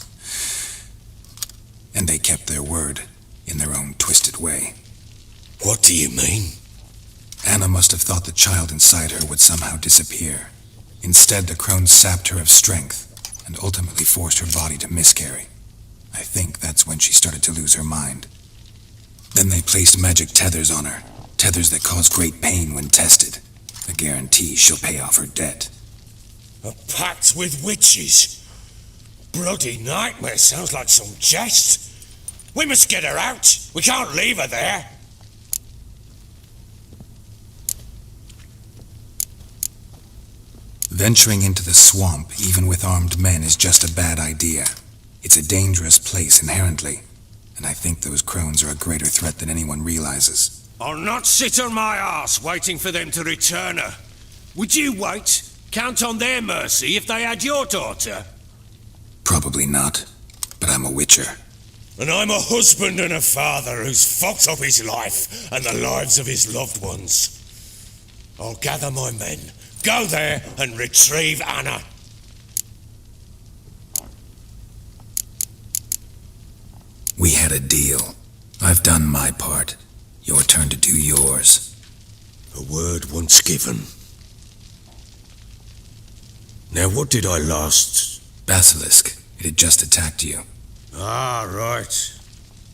And they kept their word, in their own twisted way. What do you mean? Anna must have thought the child inside her would somehow disappear. Instead, the crones sapped her of strength, and ultimately forced her body to miscarry. I think that's when she started to lose her mind. Then they placed magic tethers on her, tethers that cause great pain when tested. A guarantee she'll pay off her debt. A pact with witches? Bloody nightmare, sounds like some jest. We must get her out. We can't leave her there. Venturing into the swamp, even with armed men, is just a bad idea. It's a dangerous place inherently, and I think those crones are a greater threat than anyone realizes. I'll not sit on my arse waiting for them to return her. Would you wait? Count on their mercy if they had your daughter? Probably not, but I'm a witcher. And I'm a husband and a father who's fucked up his life and the lives of his loved ones. I'll gather my men, go there and retrieve Anna. We had a deal. I've done my part. Your turn to do yours. A word once given. Now what did I last... Basilisk. It had just attacked you. Ah, right.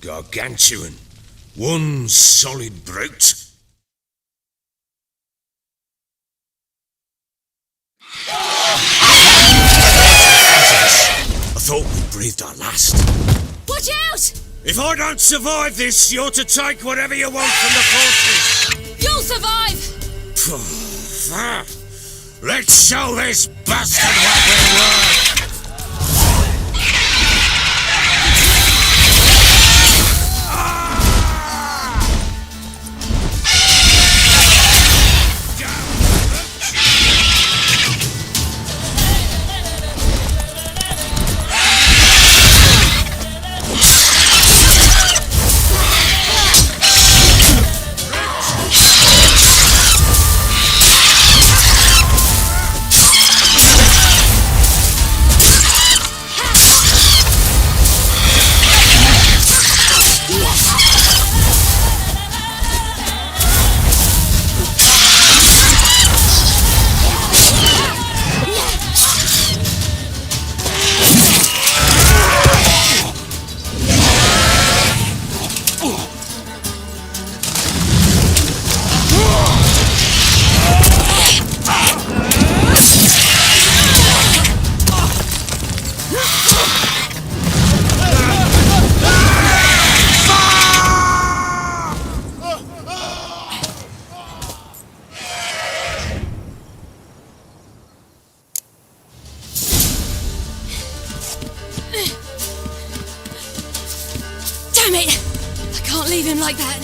Gargantuan. One solid brute. I thought we breathed our last. Watch out! If I don't survive this, you're to take whatever you want from the fortress. You'll survive! Let's show this bastard what we're worth. Damn it! I can't leave him like that.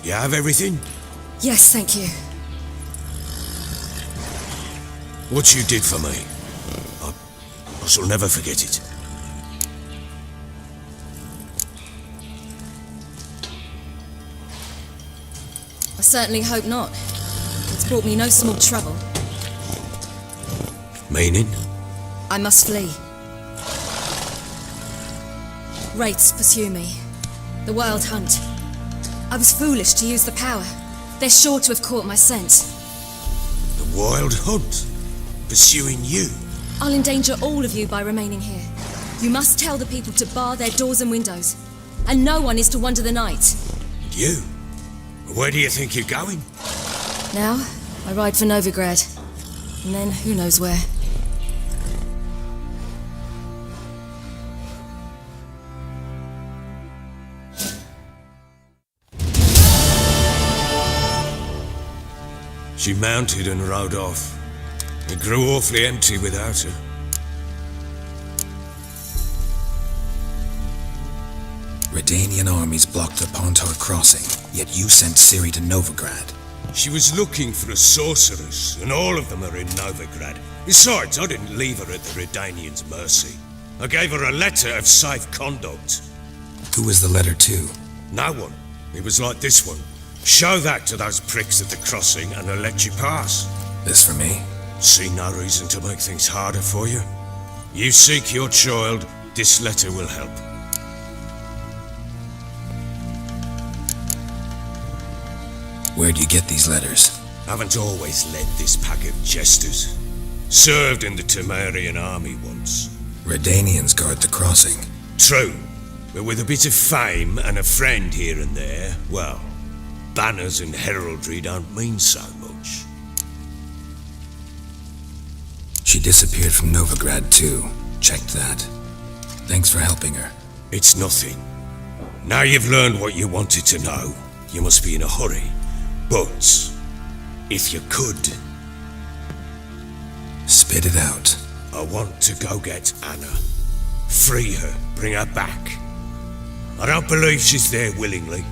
You have everything? Yes, thank you. What you did for me, I shall never forget it. I certainly hope not. It's brought me no small trouble. Meaning? I must flee. Wraiths pursue me. The wild hunt. I was foolish to use the power. They're sure to have caught my scent. The wild hunt? Pursuing you? I'll endanger all of you by remaining here. You must tell the people to bar their doors and windows. And no one is to wander the night. You? Where do you think you're going? Now, I ride for Novigrad. And then, who knows where. She mounted and rode off. It grew awfully empty without her. Redanian armies blocked the Pontar crossing, yet you sent Ciri to Novigrad. She was looking for a sorceress, and all of them are in Novigrad. Besides, I didn't leave her at the Redanians' mercy. I gave her a letter of safe conduct. Who was the letter to? No one. It was like this one. Show that to those pricks at the crossing and they'll let you pass. This for me? See no reason to make things harder for you. You seek your child, this letter will help. Where do you get these letters? Haven't always led this pack of jesters. Served in the Temerian army once. Redanians guard the crossing. True, but with a bit of fame and a friend here and there, well, banners and heraldry don't mean so much. She disappeared from Novigrad too. Checked that. Thanks for helping her. It's nothing. Now you've learned what you wanted to know, you must be in a hurry. But, if you could... Spit it out. I want to go get Anna. Free her, bring her back. I don't believe she's there willingly.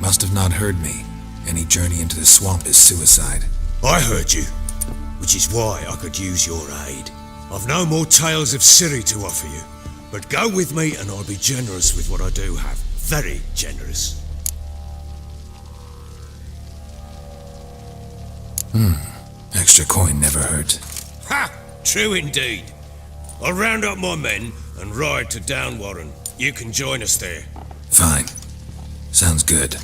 Must have not heard me. Any journey into the swamp is suicide. I heard you, which is why I could use your aid. I've no more tales of Ciri to offer you, but go with me and I'll be generous with what I do have. Very generous. Extra coin never hurt. Ha! True indeed. I'll round up my men and ride to Downwarren. You can join us there. Fine. Sounds good.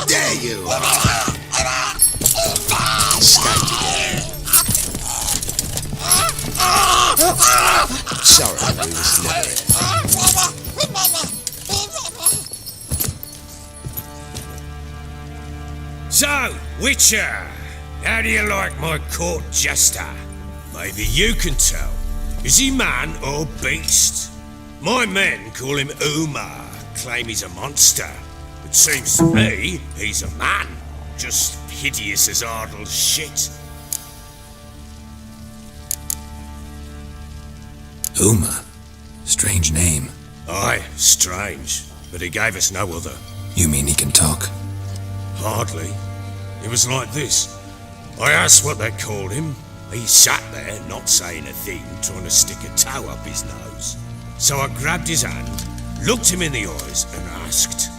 There you are. Sorry, we was never. So, Witcher, how do you like my court jester? Maybe you can tell. Is he man or beast? My men call him Umar, claim he's a monster. It seems to me he's a man, just hideous as Ardle's shit. Uma. Strange name. Aye, strange, but he gave us no other. You mean he can talk? Hardly. It was like this. I asked what they called him. He sat there, not saying a thing, trying to stick a toe up his nose. So I grabbed his hand, looked him in the eyes, and asked,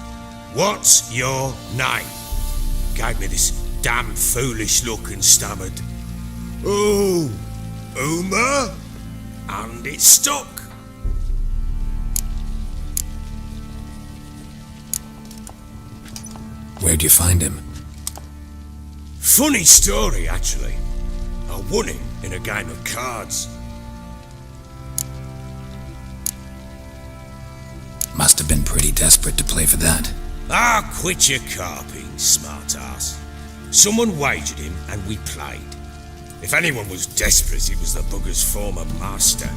"What's your name?" Gave me this damn foolish look and stammered, "Oh, Uma?" And it stuck. Where'd you find him? Funny story, actually. I won him in a game of cards. Must have been pretty desperate to play for that. Ah, quit your carping, smart-ass. Someone wagered him and we played. If anyone was desperate, it was the bugger's former master.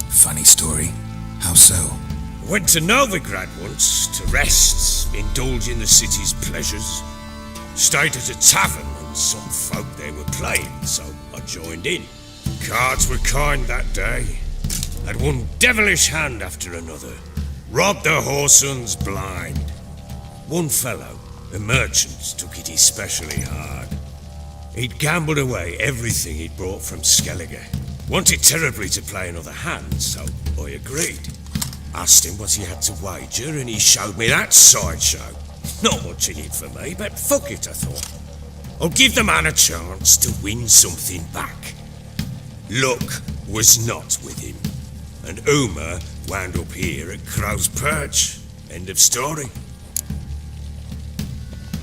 Funny story. How so? Went to Novigrad once to rest, indulge in the city's pleasures. Stayed at a tavern and some folk there were playing, so I joined in. Cards were kind that day. Had one devilish hand after another. Robbed the whoresun's blind. One fellow, a merchant, took it especially hard. He'd gambled away everything he'd brought from Skellige. Wanted terribly to play another hand, so I agreed. Asked him what he had to wager, and he showed me that sideshow. Not much in it for me, but fuck it, I thought. I'll give the man a chance to win something back. Luck was not with him, and Uma wound up here at Crow's Perch. End of story.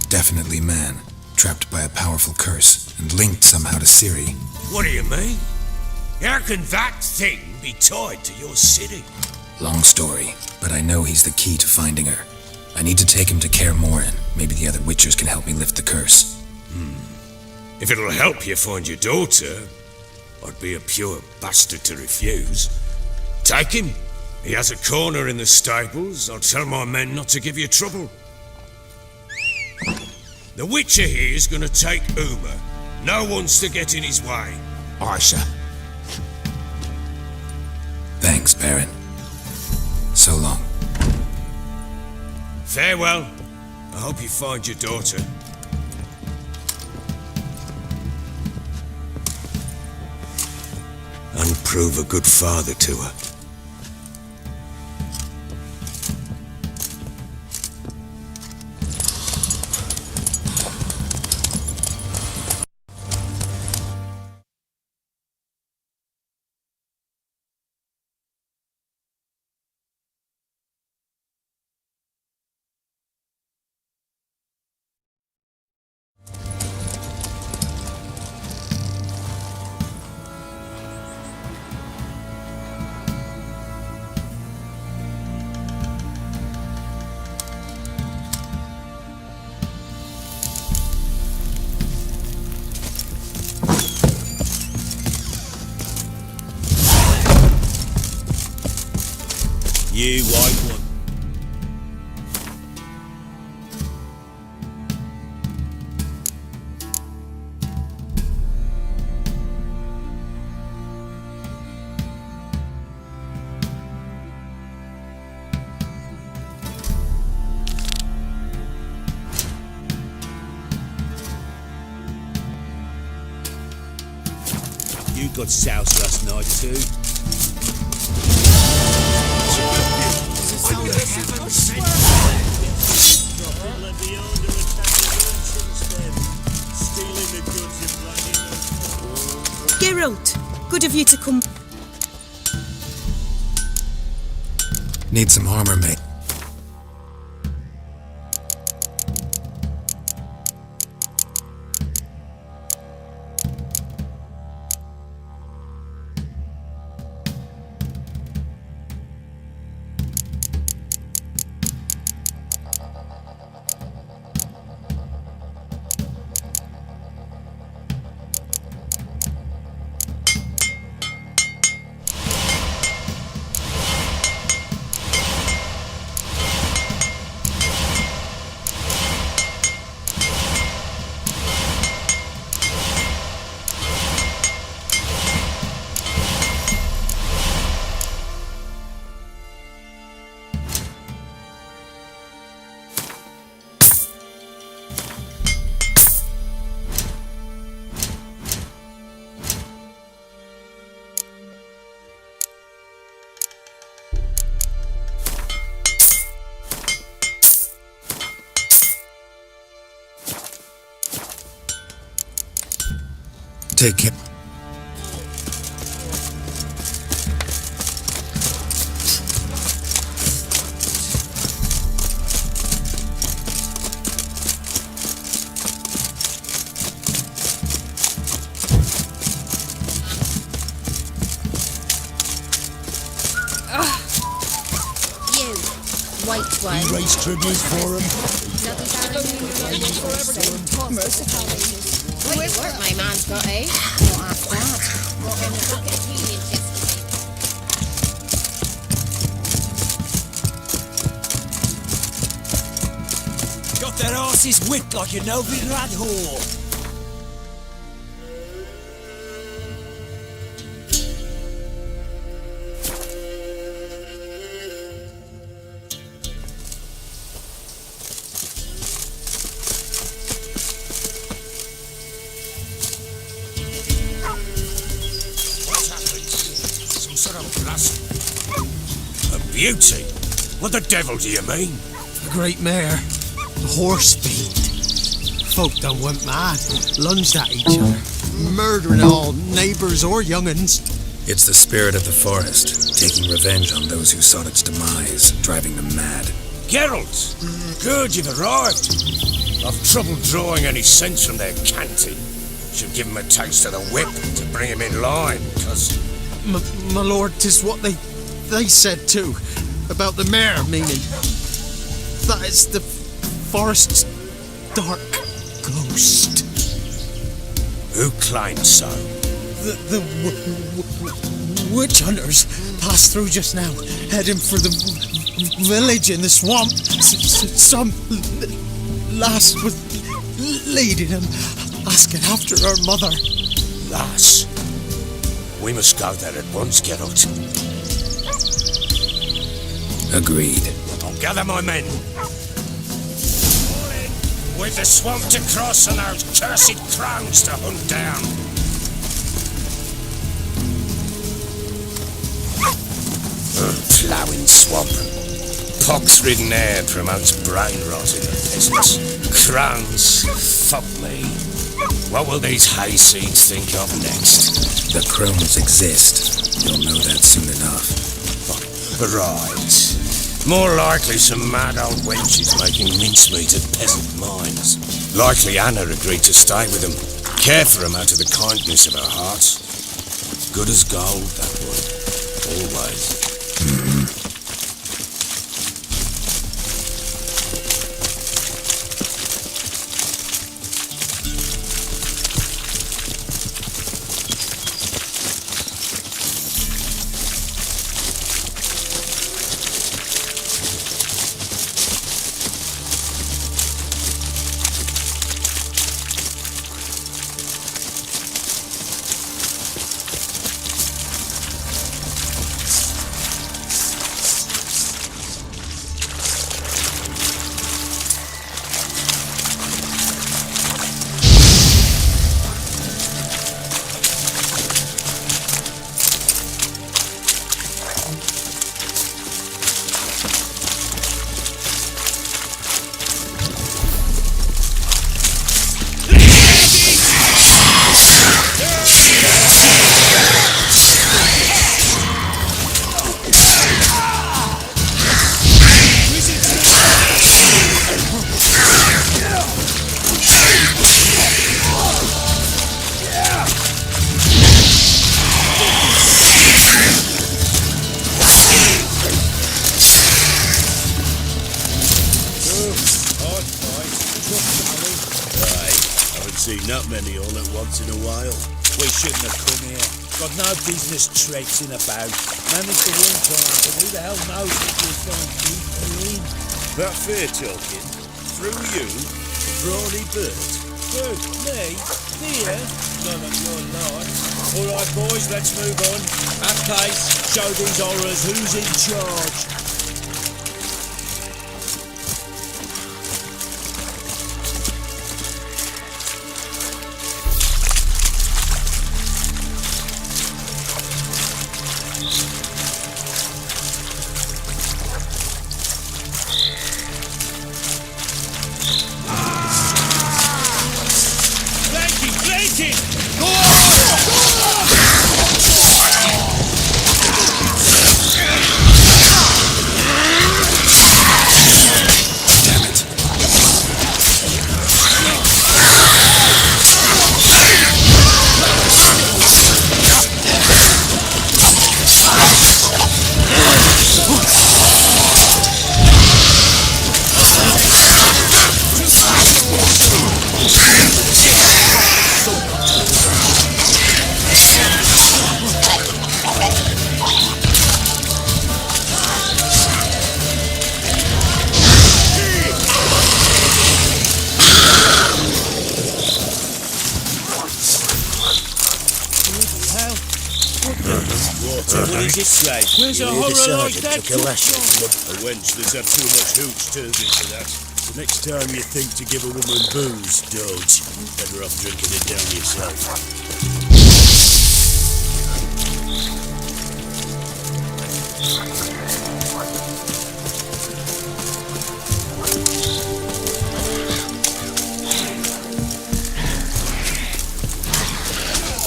Definitely man, trapped by a powerful curse, and linked somehow to Ciri. What do you mean? How can that thing be tied to your city? Long story, but I know he's the key to finding her. I need to take him to Kaer Morhen. Maybe the other Witchers can help me lift the curse. If it'll help you find your daughter, I'd be a pure bastard to refuse. Take him. He has a corner in the stables. I'll tell my men not to give you trouble. The Witcher here is gonna take Uma. No one's to get in his way. Aye, sir. Thanks, Baron. So long. Farewell. I hope you find your daughter. And prove a good father to her. You white one. You got soused last night too. Geralt, good of you to come. Need some armor, mate. Take care. White one. You raise tribute for him. Wait, what my man's got, eh? Got their asses whipped like a Novigrad whore. lassie. A beauty? What the devil do you mean? A great mare. A horse fiend. Folk done went mad, lunged at each other, murdering all neighbours or young'uns. It's the spirit of the forest, taking revenge on those who sought its demise, driving them mad. Geralt! Good, you've arrived. I've trouble drawing any sense from their canting. Should give him a taste of the whip to bring him in line, cause... My lord, 'tis what they said too, about the mare, meaning that it's the forest's dark ghost. Who claims so? The witch hunters passed through just now, heading for the village in the swamp. Some lass was leading them, asking after her mother. Lass? We must go there at once, Geralt. Agreed. I'll gather my men. All in, with the swamp to cross and those cursed crones to hunt down. Ploughing swamp. Pox-ridden air promotes brain rot in the peasants. Crones, fuck me. What will these hayseeds think of next? The crones exist. You'll know that soon enough. Right. More likely some mad old wenches making mincemeat at peasant mines. Likely Anna agreed to stay with them. Care for them out of the kindness of her heart. Good as gold, that one. Always. Not many all at once in a while. We shouldn't have come here. Got no business traipsing about. Managed the one time, but who the hell knows if we'll find deep green? That fair talking. Through you, brawny bird. Who? Me? Here? No, that's your life. All right, boys, let's move on. At pace, show these horrors who's in charge. Where's a horror like that? Took a lashing. A wench that's had too much hooch turned into that. The next time you think to give a woman booze, don't. Better off drinking it down yourself.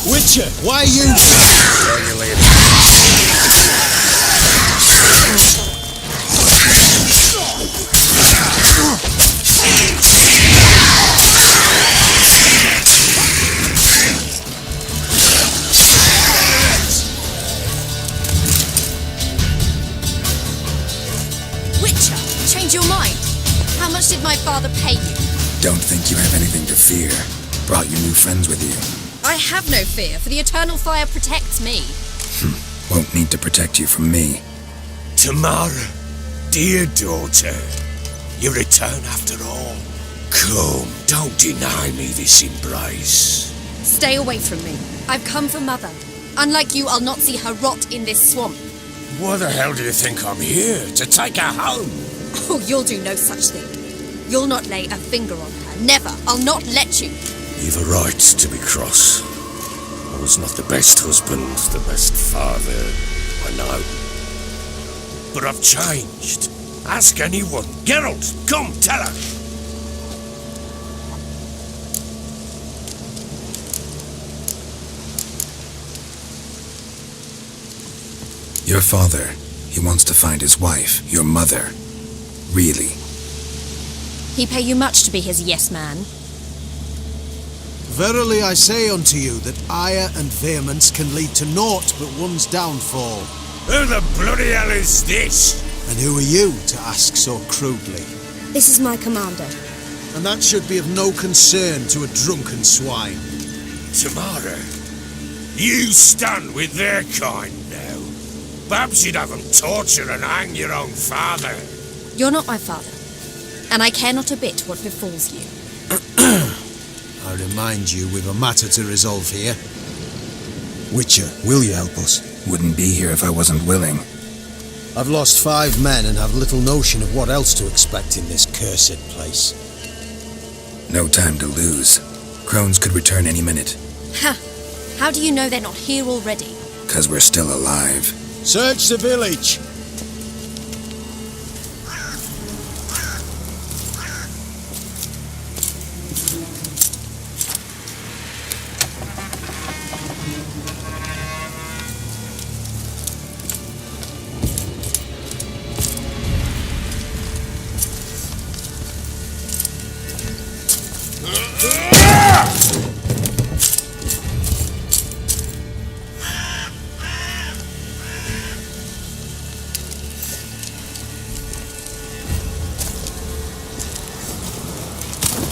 Witcher, why are you... Tell you later. Witcher, change your mind. How much did my father pay you? Don't think you have anything to fear. Brought your new friends with you. I have no fear, for the eternal fire protects me. Won't need to protect you from me. Tamara, dear daughter, you return after all. Come, don't deny me this embrace. Stay away from me. I've come for Mother. Unlike you, I'll not see her rot in this swamp. Why the hell do you think I'm here? To take her home? Oh, you'll do no such thing. You'll not lay a finger on her. Never. I'll not let you. You've a right to be cross. I was not the best husband, the best father, I know. But I've changed. Ask anyone. Geralt, come, tell her. Your father, he wants to find his wife, your mother. Really. He pay you much to be his yes man. Verily I say unto you that ire and vehemence can lead to naught but one's downfall. Who the bloody hell is this? And who are you to ask so crudely? This is my commander. And that should be of no concern to a drunken swine. Tamara, you stand with their kind now. Perhaps you'd have them torture and hang your own father. You're not my father, and I care not a bit what befalls you. I remind you we've a matter to resolve here. Witcher, will you help us? Wouldn't be here if I wasn't willing. I've lost 5 men and have little notion of what else to expect in this cursed place. No time to lose. Crones could return any minute. Ha! How do you know they're not here already? 'Cause we're still alive. Search the village!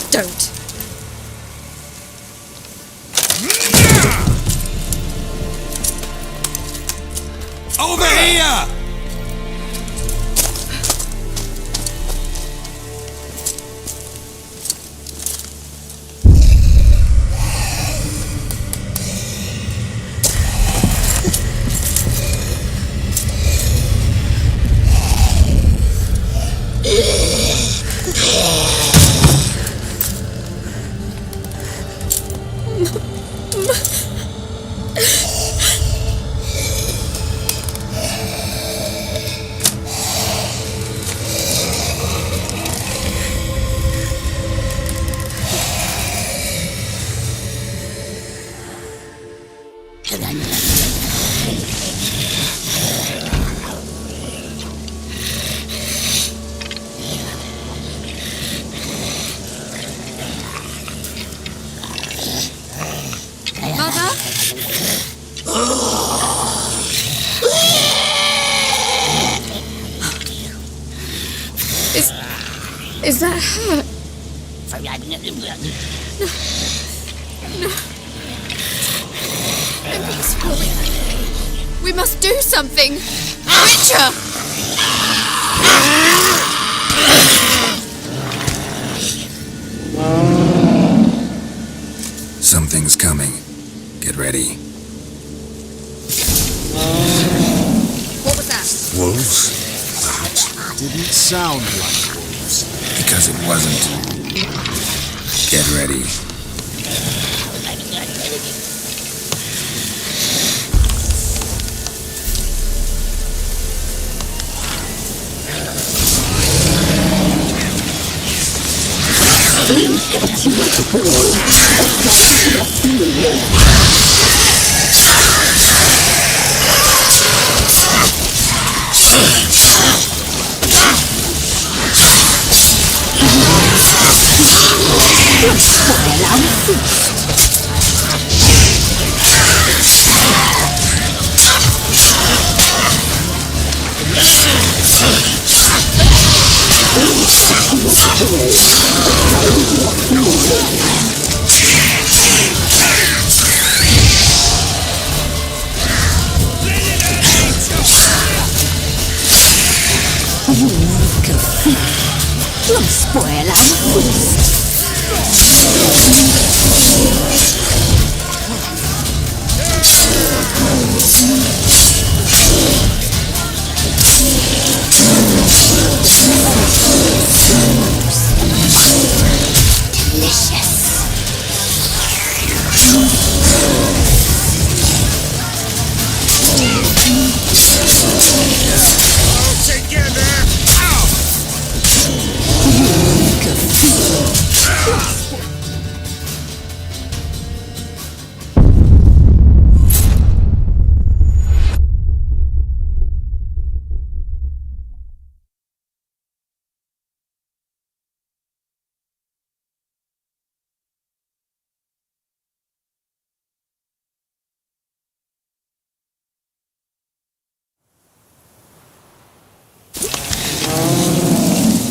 Don't. Over here! Is that her? No. We must do something! Witcher! Something's coming. Get ready. What was that? Wolves? Didn't sound like wolves. Because it wasn't. Get ready.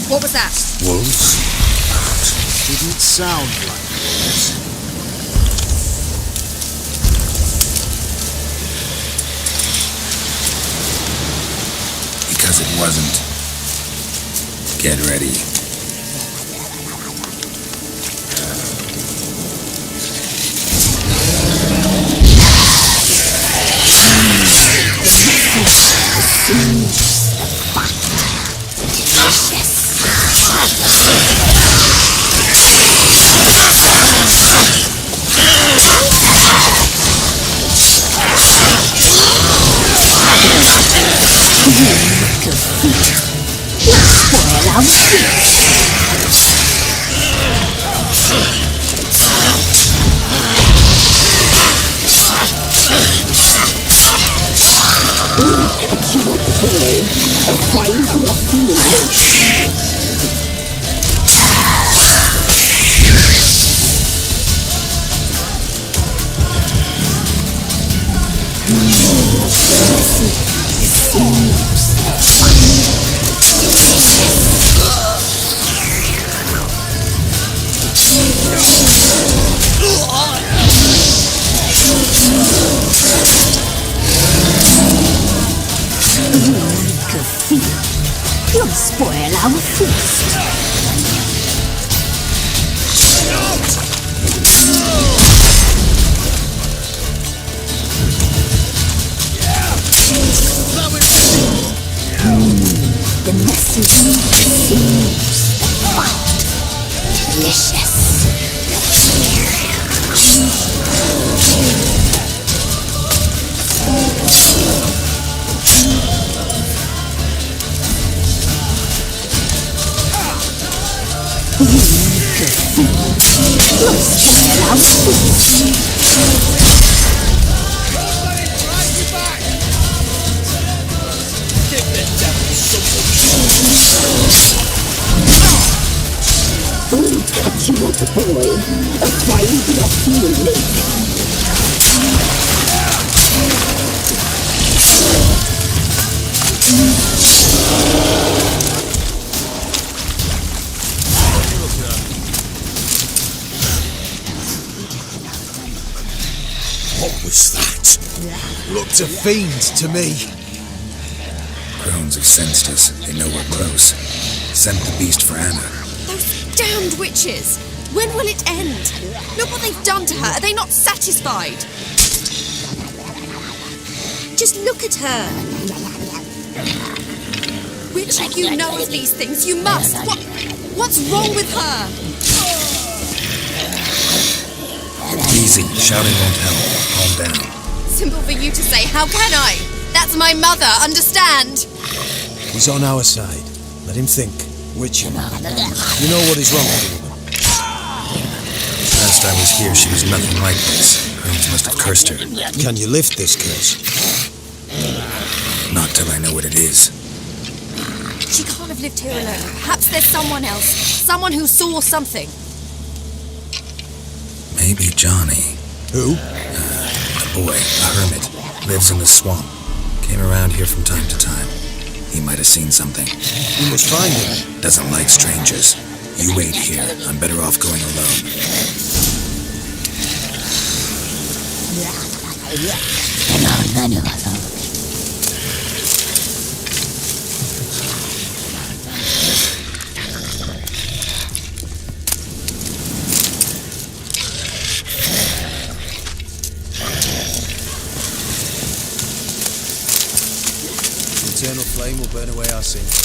What was that? Wolves? Didn't sound like wolves. Because it wasn't. Get ready. What was that? Looked a fiend to me. Crones have sensed us. They know we're close. Sent the beast for Anna. Those damned witches! When will it end? Look what they've done to her. Are they not satisfied? Just look at her. Which of you know of these things? You must. What's wrong with her? Easy. Shouting won't help. Calm down. Simple for you to say. How can I? That's my mother. Understand? He's on our side. Let him think. Witcher. You know what is wrong with the woman. Last I was here, she was nothing like this. Crones must have cursed her. Can you lift this curse? Not till I know what it is. She can't have lived here alone. Perhaps there's someone else. Someone who saw something. Maybe Johnny. Who? A boy, a hermit. Lives in the swamp. Came around here from time to time. He might have seen something. We must find him. Doesn't like strangers. You wait here. I'm better off going alone. The eternal flame will burn away our sins.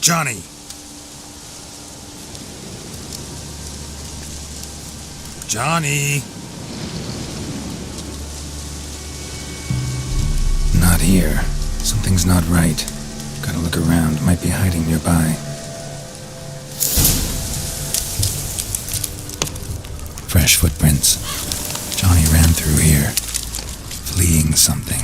Johnny! Johnny! Not here. Something's not right. Gotta look around. Might be hiding nearby. Fresh footprints. Johnny ran through here, fleeing something.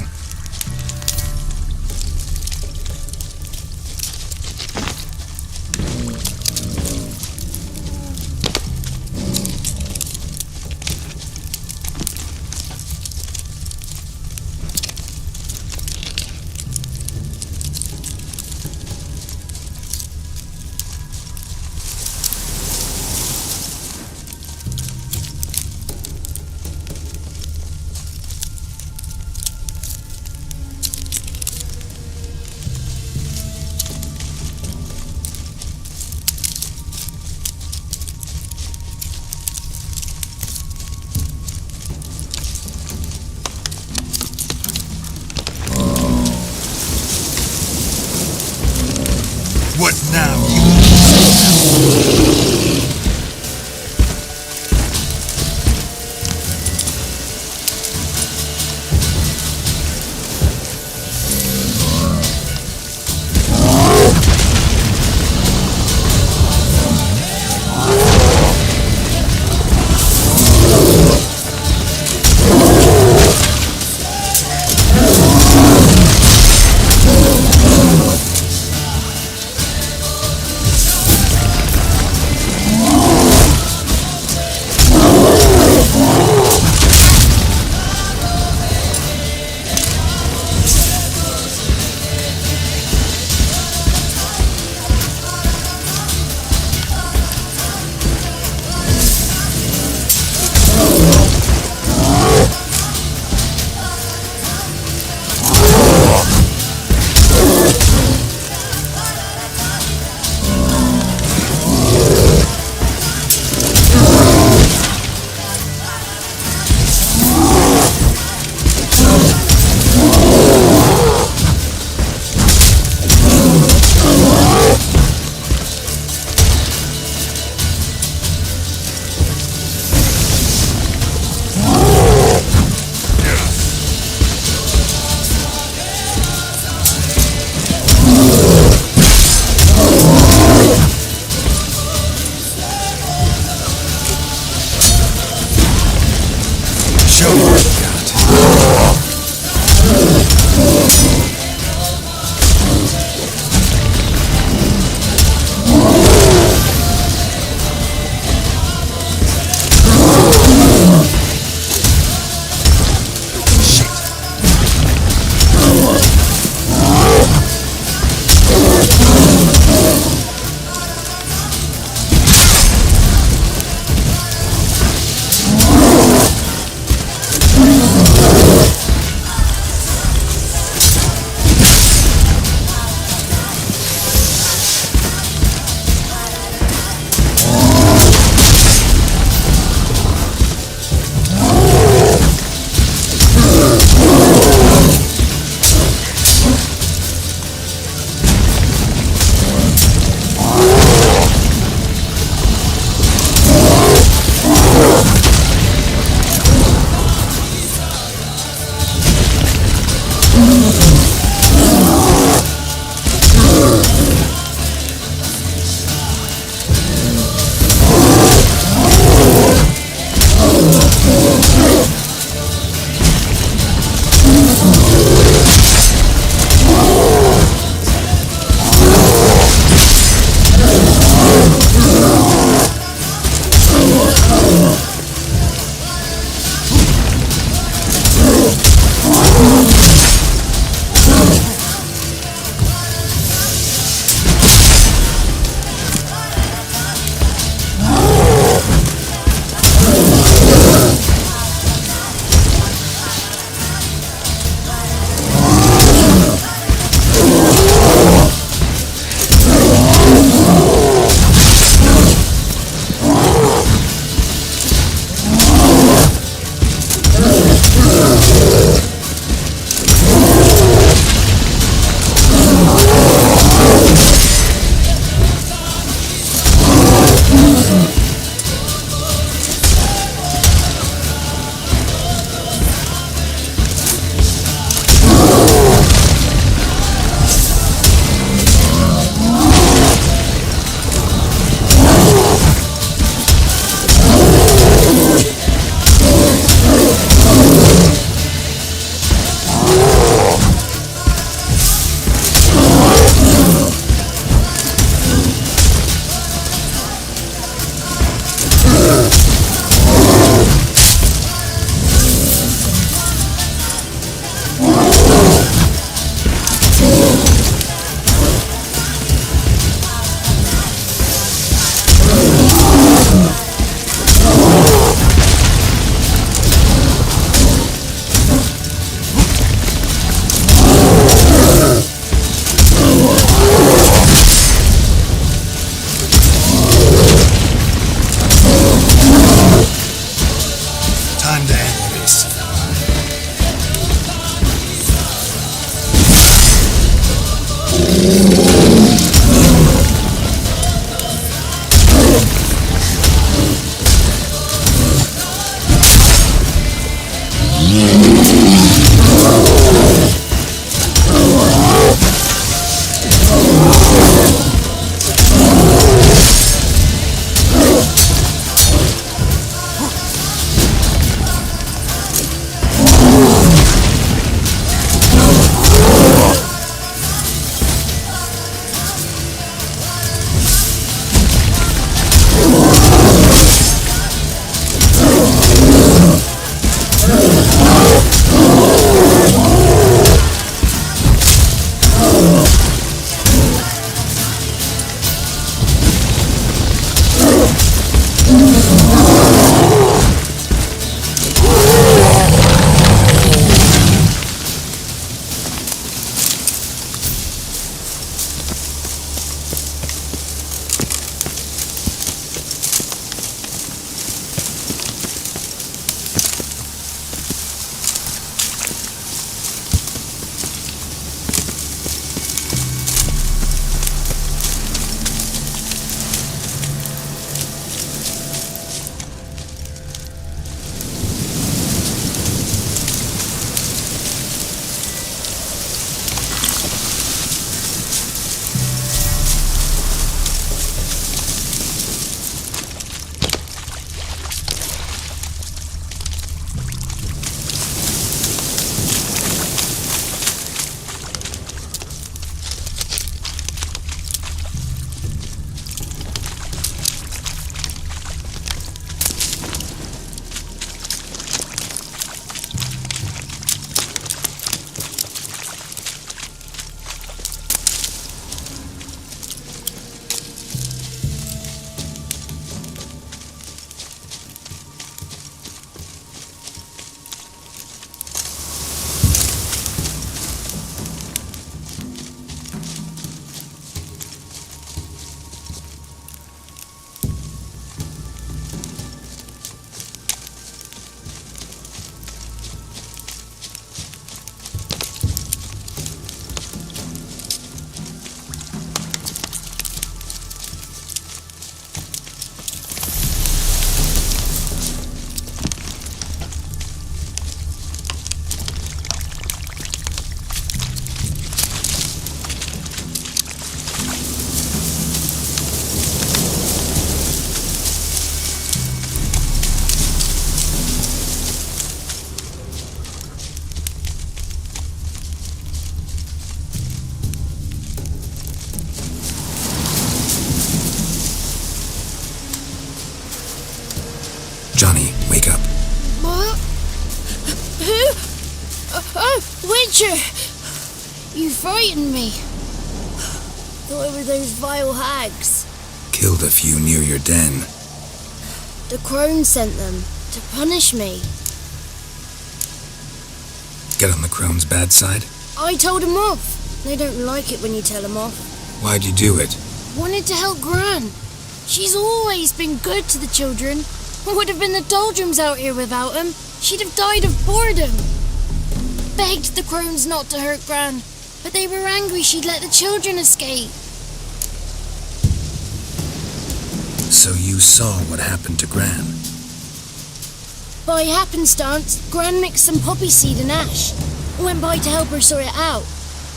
Show me what you got. Witcher! You frightened me. Thought it were those vile hags. Killed a few near your den. The crone sent them to punish me. Get on the crone's bad side? I told them off. They don't like it when you tell them off. Why'd you do it? Wanted to help Gran. She's always been good to the children. Would have been the doldrums out here without him. She'd have died of boredom. Begged the crones not to hurt Gran, but they were angry she'd let the children escape. So you saw what happened to Gran? By happenstance, Gran mixed some poppy seed and ash. Went by to help her sort it out.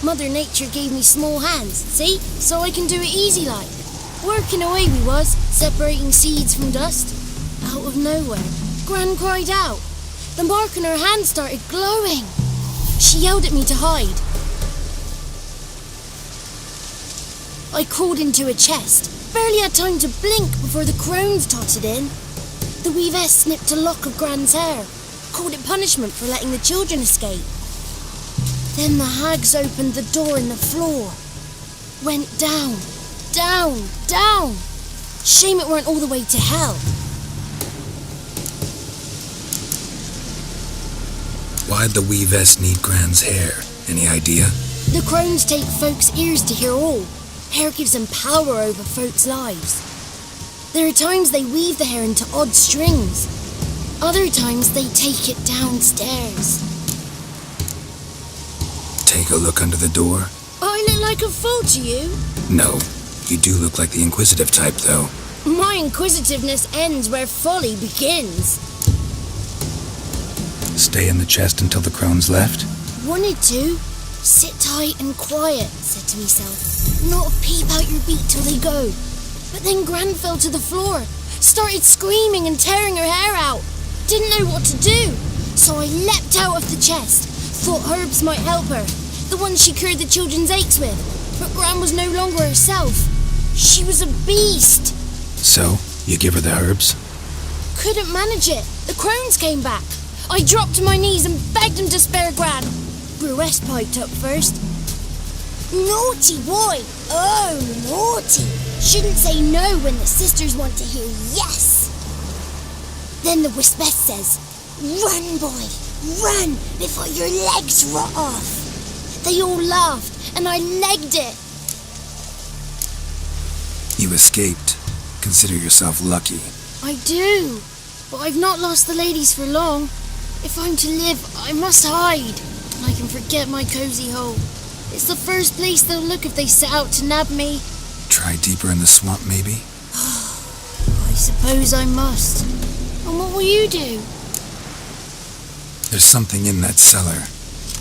Mother Nature gave me small hands, see? So I can do it easy like. Working away we was, separating seeds from dust. Out of nowhere, Gran cried out. The mark on her hand started glowing. She yelled at me to hide. I crawled into a chest. Barely had time to blink before the crones totted in. The weavess snipped a lock of Gran's hair. Called it punishment for letting the children escape. Then the hags opened the door in the floor. Went down, down, down. Shame it weren't all the way to hell. Why'd the weavess need Gran's hair? Any idea? The crones take folks' ears to hear all. Hair gives them power over folks' lives. There are times they weave the hair into odd strings. Other times they take it downstairs. Take a look under the door? I look like a fool to you? No. You do look like the inquisitive type, though. My inquisitiveness ends where folly begins. Stay in the chest until the crones left? Wanted to. Sit tight and quiet, said to myself. Not peep out your beak till they go. But then Gran fell to the floor. Started screaming and tearing her hair out. Didn't know what to do. So I leapt out of the chest. Thought herbs might help her. The ones she cured the children's aches with. But Gran was no longer herself. She was a beast. So, you give her the herbs? Couldn't manage it. The crones came back. I dropped to my knees and begged him to spare Gran. Bruess piped up first. Naughty boy! Oh, naughty! Shouldn't say no when the sisters want to hear yes! Then the Wispess says, run, boy, run before your legs rot off. They all laughed and I legged it. You escaped. Consider yourself lucky. I do, but I've not lost the ladies for long. If I'm to live, I must hide. I can forget my cozy hole. It's the first place they'll look if they set out to nab me. Try deeper in the swamp, maybe? I suppose I must. And what will you do? There's something in that cellar.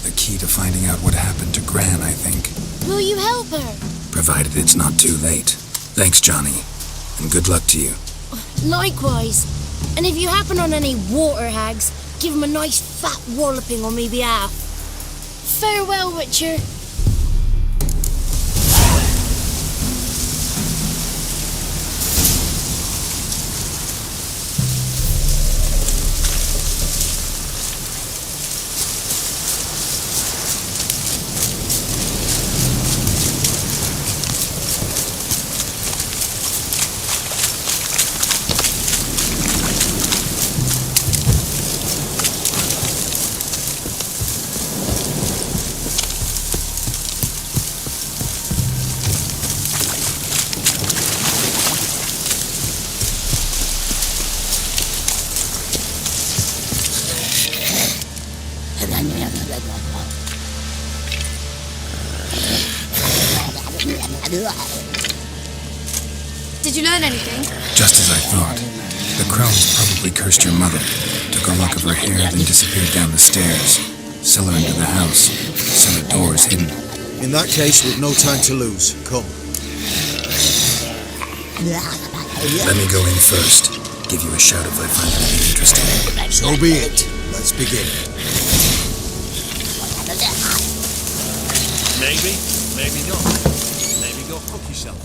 The key to finding out what happened to Gran, I think. Will you help her? Provided it's not too late. Thanks, Johnny. And good luck to you. Likewise. And if you happen on any water hags, give them a nice fat walloping on me behalf. Farewell, Witcher. Did you learn anything? Just as I thought. The crones probably cursed your mother, took a lock of her hair, then disappeared down the stairs. Cellar into the house. Cellar door is hidden. In that case, we've no time to lose. Come. Let me go in first. Give you a shout if I find anything interesting. So be it. Let's begin. Maybe, maybe not. Maybe go fuck yourself.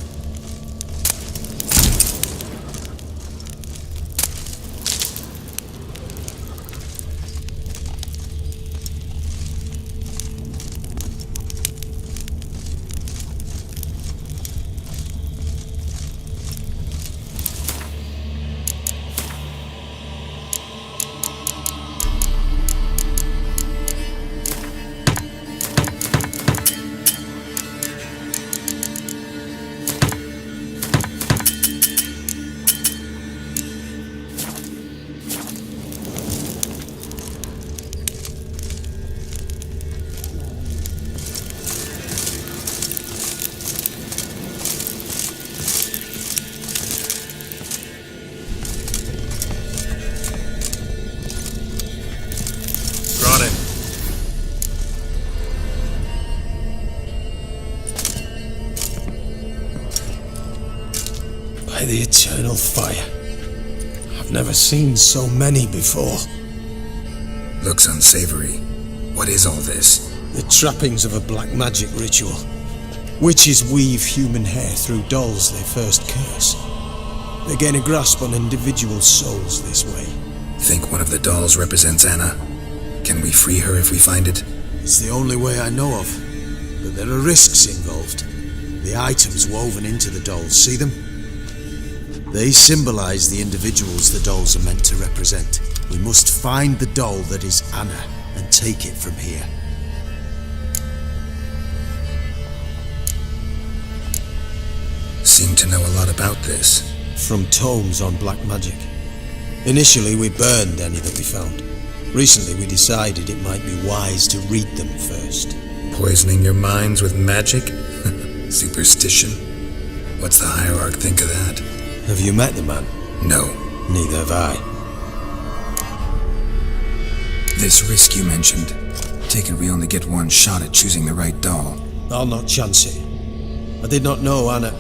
the eternal fire. I've never seen so many before. Looks unsavory. What is all this? The trappings of a black magic ritual. Witches weave human hair through dolls they first curse. They gain a grasp on individual souls this way. Think one of the dolls represents Anna? Can we free her if we find it? It's the only way I know of. But there are risks involved. The items woven into the dolls, see them? They symbolize the individuals the dolls are meant to represent. We must find the doll that is Anna and take it from here. Seem to know a lot about this. From tomes on black magic. Initially we burned any that we found. Recently we decided it might be wise to read them first. Poisoning your minds with magic? Superstition? What's the hierarch think of that? Have you met the man? No. Neither have I. This risk you mentioned. Take it we only get one shot at choosing the right doll. I'll not chance it. I did not know Anna.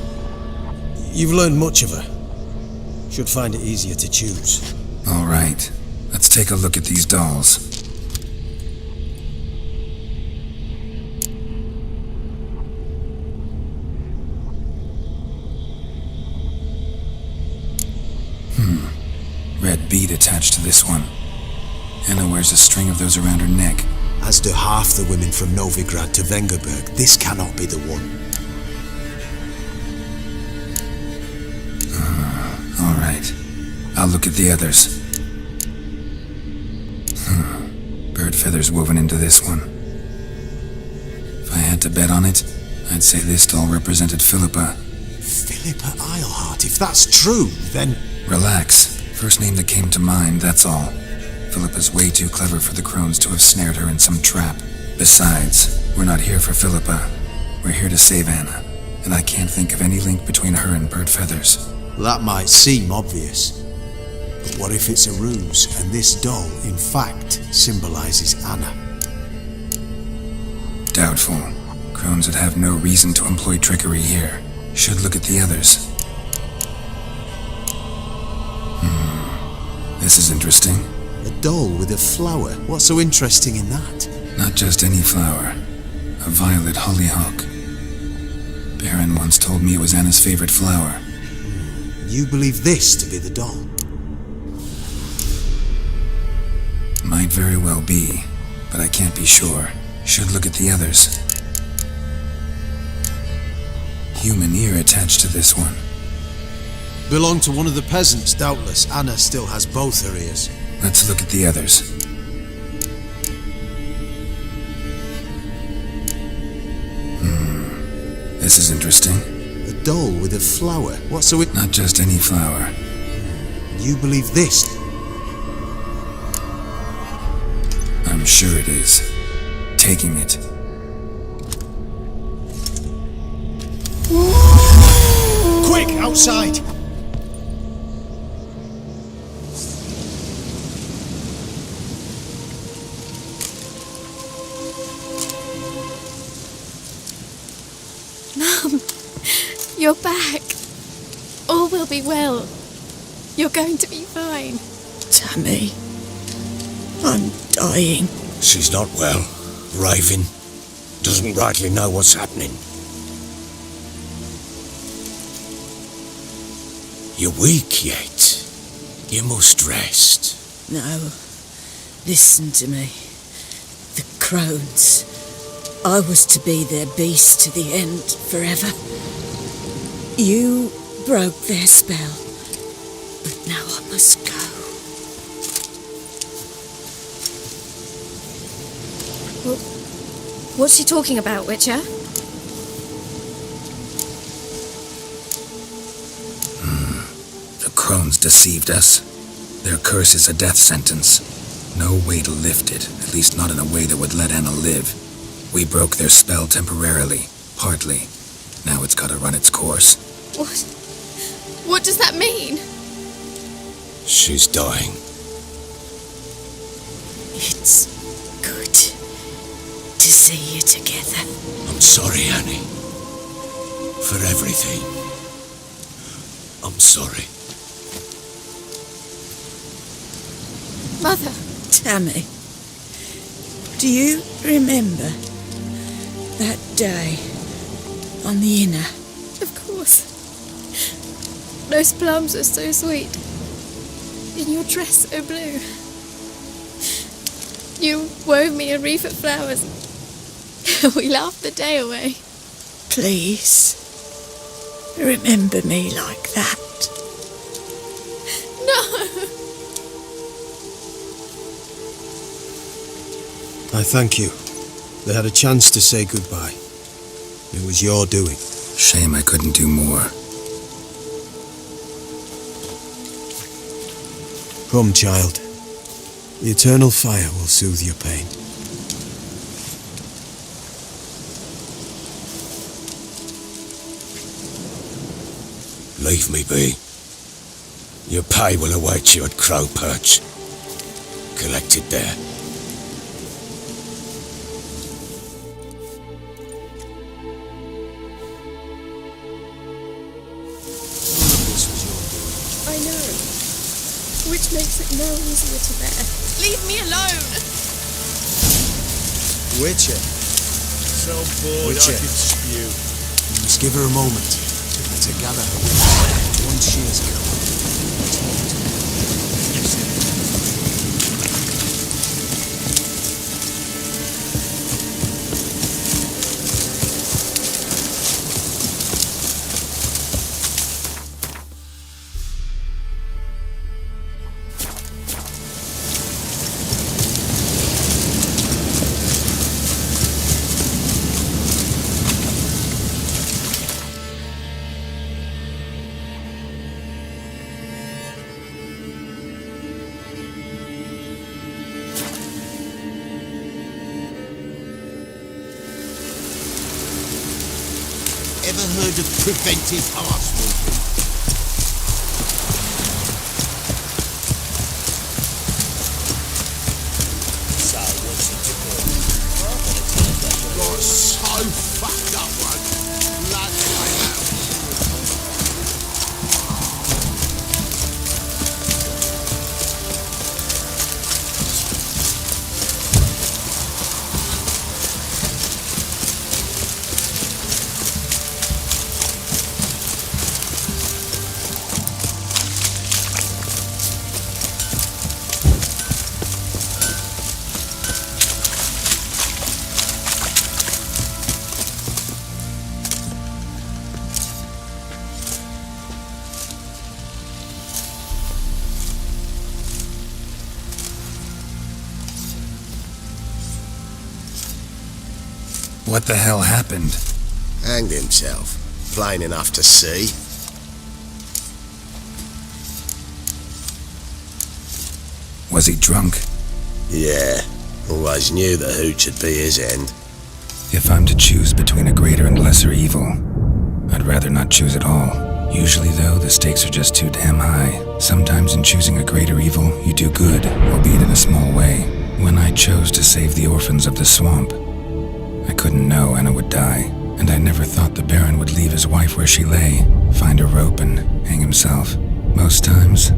You've learned much of her. Should find it easier to choose. All right. Let's take a look at these dolls. Red bead attached to this one. Anna wears a string of those around her neck. As do half the women from Novigrad to Vengerberg. This cannot be the one. All right. I'll look at the others. Bird feathers woven into this one. If I had to bet on it, I'd say this doll represented Philippa. Philippa Eilhart, if that's true, then... Relax. First name that came to mind, that's all. Philippa's way too clever for the crones to have snared her in some trap. Besides, we're not here for Philippa. We're here to save Anna, and I can't think of any link between her and bird feathers. That might seem obvious. But what if it's a ruse, and this doll, in fact, symbolizes Anna? Doubtful. Crones would have no reason to employ trickery here. Should look at the others. This is interesting. A doll with a flower. What's so interesting in that? Not just any flower. A violet hollyhock. Baron once told me it was Anna's favorite flower. You believe this to be the doll? Might very well be, but I can't be sure. Should look at the others. Human ear attached to this one. Belonged to one of the peasants, doubtless. Anna still has both her ears. Let's look at the others. This is interesting. A doll with a flower. What's so it... Not just any flower. You believe this? I'm sure it is. Taking it. Quick, outside! Mum, you're back. All will be well. You're going to be fine. Tammy, I'm dying. She's not well. Raving. Doesn't rightly know what's happening. You're weak yet. You must rest. No, listen to me. The crones. I was to be their beast to the end, forever. You broke their spell, but now I must go. What's she talking about, Witcher? The crones deceived us. Their curse is a death sentence. No way to lift it, at least not in a way that would let Anna live. We broke their spell temporarily, partly. Now it's gotta run its course. What does that mean? She's dying. It's good to see you together. I'm sorry, Annie. For everything. I'm sorry. Mother. Tammy, do you remember that day on the inner? Of course. Those plums are so sweet. In your dress so blue. You wove me a wreath of flowers. We laughed the day away. Please, remember me like that. No! I thank you. They had a chance to say goodbye. It was your doing. Shame I couldn't do more. Come, child. The eternal fire will soothe your pain. Leave me be. Your pay will await you at Crow Perch. Collect it there. I know. Which makes it no easier to bear. Leave me alone! Witcher. So bored Witcher. I could spew. You must give her a moment to gather her wits. Once she is come. Ever heard of preventive arse movement? So, what's it to do? You're so fucked up, man. Bloody hell. What the hell happened? Hanged himself. Plain enough to see. Was he drunk? Yeah. Always knew the hooch would be his end. If I'm to choose between a greater and lesser evil, I'd rather not choose at all. Usually, though, the stakes are just too damn high. Sometimes in choosing a greater evil, you do good, albeit in a small way. When I chose to save the orphans of the swamp, I couldn't know Anna would die, and I never thought the Baron would leave his wife where she lay, find a rope and hang himself. Most times,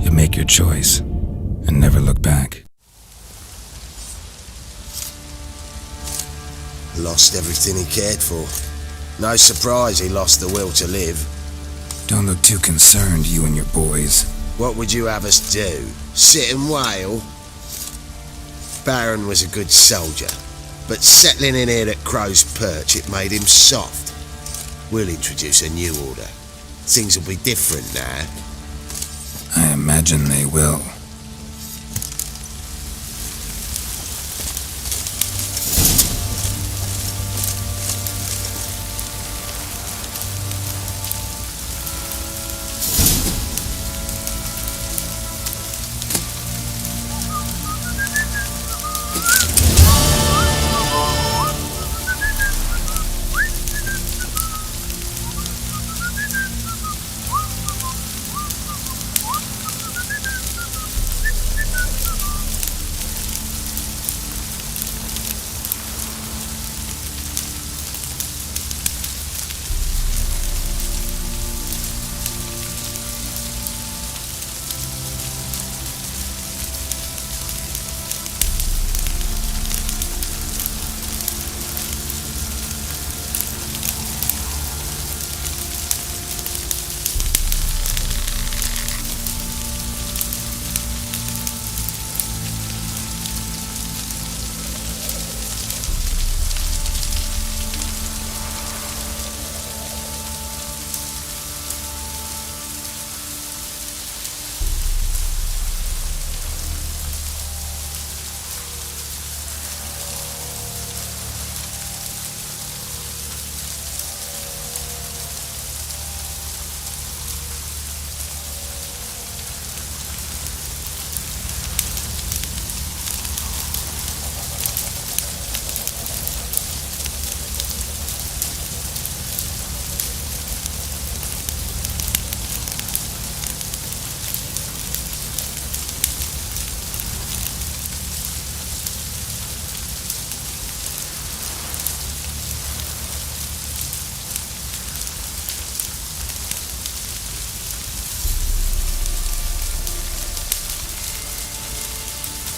you make your choice and never look back. Lost everything he cared for. No surprise he lost the will to live. Don't look too concerned, you and your boys. What would you have us do? Sit and wail? Baron was a good soldier, but settling in here at Crow's Perch, it made him soft. We'll introduce a new order. Things will be different now. I imagine they will.